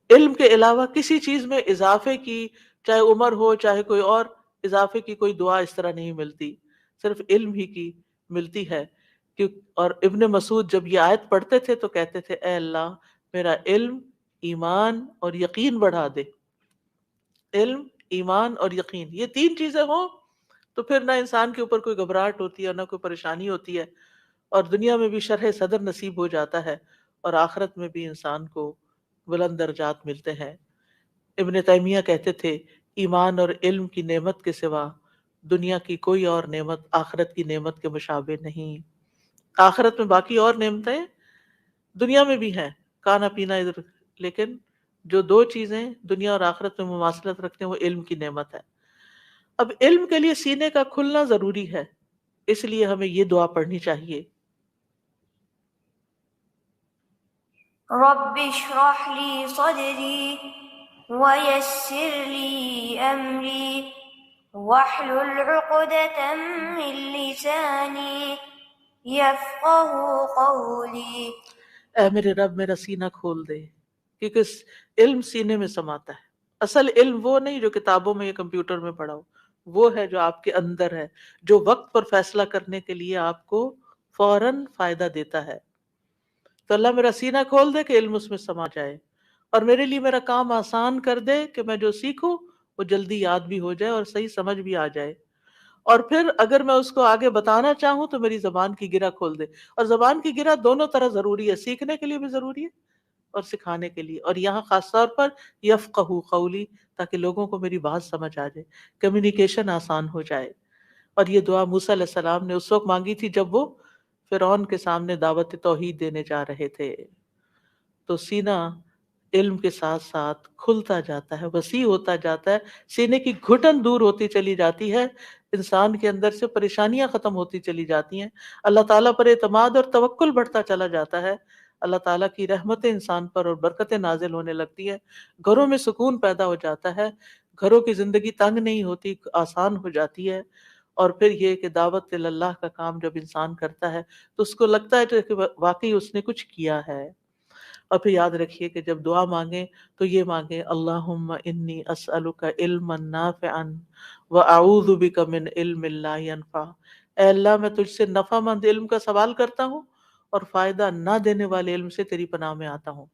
علم کے علاوہ کسی چیز میں اضافے کی، چاہے عمر ہو چاہے کوئی اور اضافے کی کوئی دعا اس طرح نہیں ملتی، صرف علم ہی کی ملتی ہے۔ اور ابن مسعود جب یہ آیت پڑھتے تھے تو کہتے تھے اے اللہ میرا علم، ایمان اور یقین بڑھا دے۔ علم، ایمان اور یقین، یہ تین چیزیں ہوں تو پھر نہ انسان کے اوپر کوئی گھبراہٹ ہوتی ہے، نہ کوئی پریشانی ہوتی ہے، اور دنیا میں بھی شرح صدر نصیب ہو جاتا ہے، اور آخرت میں بھی انسان کو بلند درجات ملتے ہیں۔ ابن تیمیہ کہتے تھے ایمان اور علم کی نعمت کے سوا دنیا کی کوئی اور نعمت آخرت کی نعمت کے مشابہ نہیں. آخرت میں باقی اور نعمتیں دنیا میں بھی ہیں، کھانا پینا ادھر، لیکن جو دو چیزیں دنیا اور آخرت میں مماثلت رکھتے ہیں وہ علم کی نعمت ہے. اب علم کے لیے سینے کا کھلنا ضروری ہے، اس لیے ہمیں یہ دعا پڑھنی چاہیے. رب اشرح لي صدري ويسر لي أمري واحلل عقدة من لساني يفقه قولي. اے میرے رب میرا سینہ کھول دے، کیونکہ علم سینے میں سماتا ہے. اصل علم وہ نہیں جو کتابوں میں یا کمپیوٹر میں پڑھا ہو، وہ ہے جو آپ کے اندر ہے، جو وقت پر فیصلہ کرنے کے لیے آپ کو فوراً فائدہ دیتا ہے. تو اللہ میرا سینہ کھول دے کہ علم اس میں سما جائے، اور میرے لیے میرا کام آسان کر دے کہ میں جو سیکھوں وہ جلدی یاد بھی ہو جائے اور صحیح سمجھ بھی آ جائے. اور پھر اگر میں اس کو آگے بتانا چاہوں تو میری زبان کی گرہ کھول دے. اور زبان کی گرہ دونوں طرح ضروری ہے، سیکھنے کے لیے بھی ضروری ہے اور سکھانے کے لیے. اور یہاں خاص طور پر یفقہوا قولی، تاکہ لوگوں کو میری بات سمجھ آ جائے، کمیونیکیشن آسان ہو جائے. اور یہ دعا موسیٰ علیہ السلام نے اس وقت مانگی تھی جب وہ فرعون کے سامنے دعوت توحید دینے جا رہے تھے. تو سینہ علم کے ساتھ ساتھ کھلتا جاتا ہے، وسیع ہوتا جاتا ہے، سینے کی گھٹن دور ہوتی چلی جاتی ہے، انسان کے اندر سے پریشانیاں ختم ہوتی چلی جاتی ہیں، اللہ تعالیٰ پر اعتماد اور توکل بڑھتا چلا جاتا ہے، اللہ تعالیٰ کی رحمتیں انسان پر اور برکتیں نازل ہونے لگتی ہیں، گھروں میں سکون پیدا ہو جاتا ہے، گھروں کی زندگی تنگ نہیں ہوتی، آسان ہو جاتی ہے. اور پھر یہ کہ دعوت اللہ کا کام جب انسان کرتا ہے تو اس کو لگتا ہے کہ واقعی اس نے کچھ کیا ہے. اور پھر یاد رکھیے کہ جب دعا مانگیں تو یہ مانگیں اللہم انی اسألک علما نافعا واعوذ بک من علم لا ینفع. اے اللہ میں تجھ سے نفع مند علم کا سوال کرتا ہوں اور فائدہ نہ دینے والے علم سے تیری پناہ میں آتا ہوں.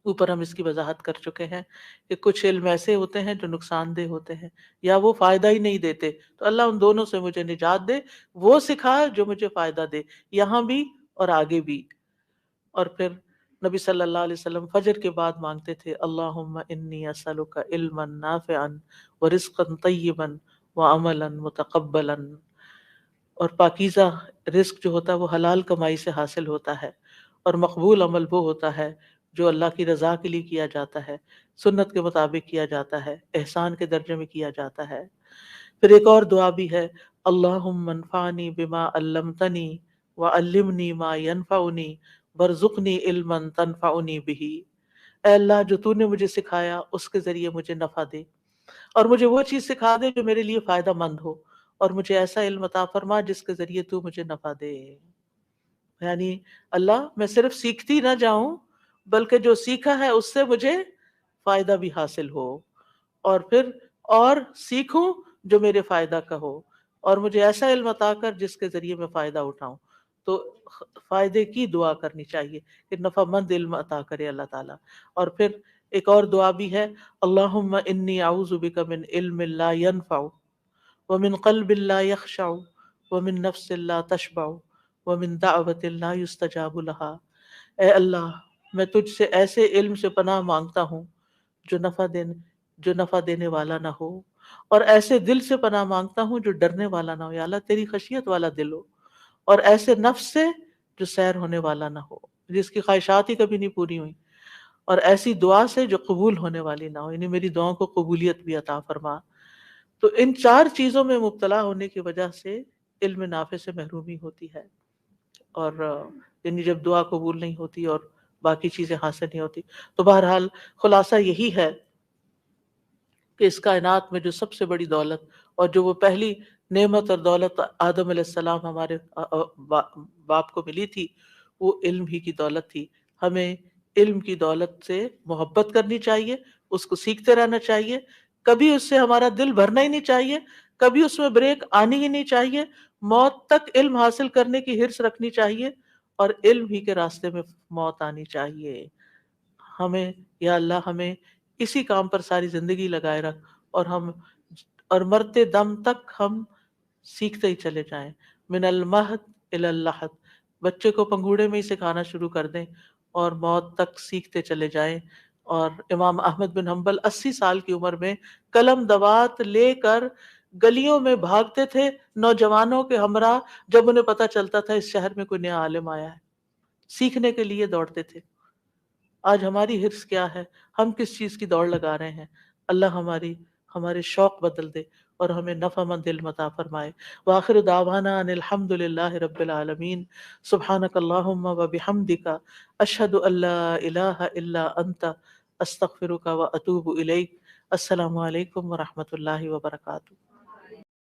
اوپر ہم اس کی وضاحت کر چکے ہیں کہ کچھ علم ایسے ہوتے ہیں جو نقصان دہ ہوتے ہیں یا وہ فائدہ ہی نہیں دیتے، تو اللہ ان دونوں سے مجھے نجات دے، وہ سکھا جو مجھے فائدہ دے یہاں بھی اور آگے بھی. اور پھر نبی صلی اللہ علیہ وسلم فجر کے بعد مانگتے تھے اللہم انی اسألک علما نافعا ورزقا طیبا وعملا متقبلا. اور پاکیزہ رزق جو ہوتا ہے وہ حلال کمائی سے حاصل ہوتا ہے، اور مقبول عمل وہ ہوتا ہے جو اللہ کی رضا کے لیے کیا جاتا ہے، سنت کے مطابق کیا جاتا ہے، احسان کے درجے میں کیا جاتا ہے. پھر ایک اور دعا بھی ہے اللہم انفعنی بما علمتنی وعلمنی ما ینفعنی وارزقنی علما تنفعنی بہ. اے اللہ جو تو نے مجھے سکھایا اس کے ذریعے مجھے نفع دے، اور مجھے وہ چیز سکھا دے جو میرے لیے فائدہ مند ہو، اور مجھے ایسا علم عطا فرما جس کے ذریعے تو مجھے نفع دے. یعنی اللہ میں صرف سیکھتی نہ جاؤں بلکہ جو سیکھا ہے اس سے مجھے فائدہ بھی حاصل ہو، اور پھر اور سیکھوں جو میرے فائدہ کا ہو، اور مجھے ایسا علم عطا کر جس کے ذریعے میں فائدہ اٹھاؤں. تو فائدے کی دعا کرنی چاہیے کہ نفع مند علم عطا کرے اللہ تعالیٰ. اور پھر ایک اور دعا بھی ہے اللہم انی اعوذ بک من علم لا ینفع ومن قلب لا یخشع ومن نفس لا تشبع ومن دعوت لا یستجاب لہا. اے اللہ میں تجھ سے ایسے علم سے پناہ مانگتا ہوں جو نفع دینے والا نہ ہو، اور ایسے دل سے پناہ مانگتا ہوں جو ڈرنے والا نہ ہو، یا اللہ تیری خشیت والا دل ہو، اور ایسے نفس سے جو سیر ہونے والا نہ ہو، جس کی خواہشات ہی کبھی نہیں پوری ہوئی، اور ایسی دعا سے جو قبول ہونے والی نہ ہو، یعنی میری دعاؤں کو قبولیت بھی عطا فرما. تو ان چار چیزوں میں مبتلا ہونے کی وجہ سے علم نافع سے محرومی ہوتی ہے، اور یعنی جب دعا قبول نہیں ہوتی اور باقی چیزیں حاصل نہیں ہوتی. تو بہرحال خلاصہ یہی ہے کہ اس کائنات میں جو سب سے بڑی دولت اور جو وہ پہلی نعمت اور دولت آدم علیہ السلام ہمارے باپ کو ملی تھی وہ علم ہی کی دولت تھی. ہمیں علم کی دولت سے محبت کرنی چاہیے، اس کو سیکھتے رہنا چاہیے، کبھی اس سے ہمارا دل بھرنا ہی نہیں چاہیے، کبھی اس میں بریک آنی ہی نہیں چاہیے، موت تک علم حاصل کرنے کی حرص رکھنی چاہیے، اور علم ہی کے راستے میں موت آنی چاہیے. ہمیں یا اللہ ہمیں اسی کام پر ساری زندگی لگائے رکھ، اور مرتے دم تک ہم سیکھتے ہی چلے جائیں. من المہد الی اللحد، بچے کو پنگوڑے میں ہی سکھانا شروع کر دیں اور موت تک سیکھتے چلے جائیں. اور امام احمد بن حنبل 80 سال کی عمر میں قلم دوات لے کر گلیوں میں بھاگتے تھے نوجوانوں کے ہمراہ جب انہیں پتہ چلتا تھا اس شہر میں کوئی نیا عالم آیا ہے، سیکھنے کے لیے دوڑتے تھے۔ آج ہماری حرص کیا ہے، ہم کس چیز کی دوڑ لگا رہے ہیں؟ اللہ ہمارے شوق بدل دے اور ہمیں نفع مند علم عطا فرمائے۔ وآخر دعوانا ان الحمد للہ رب العالمین۔ سبحانک اللہم و بحمدک، اشہد ان لا الہ الا انت، استغفرک و اتوب الیک۔ السلام علیکم ورحمۃ اللہ وبرکاتہ۔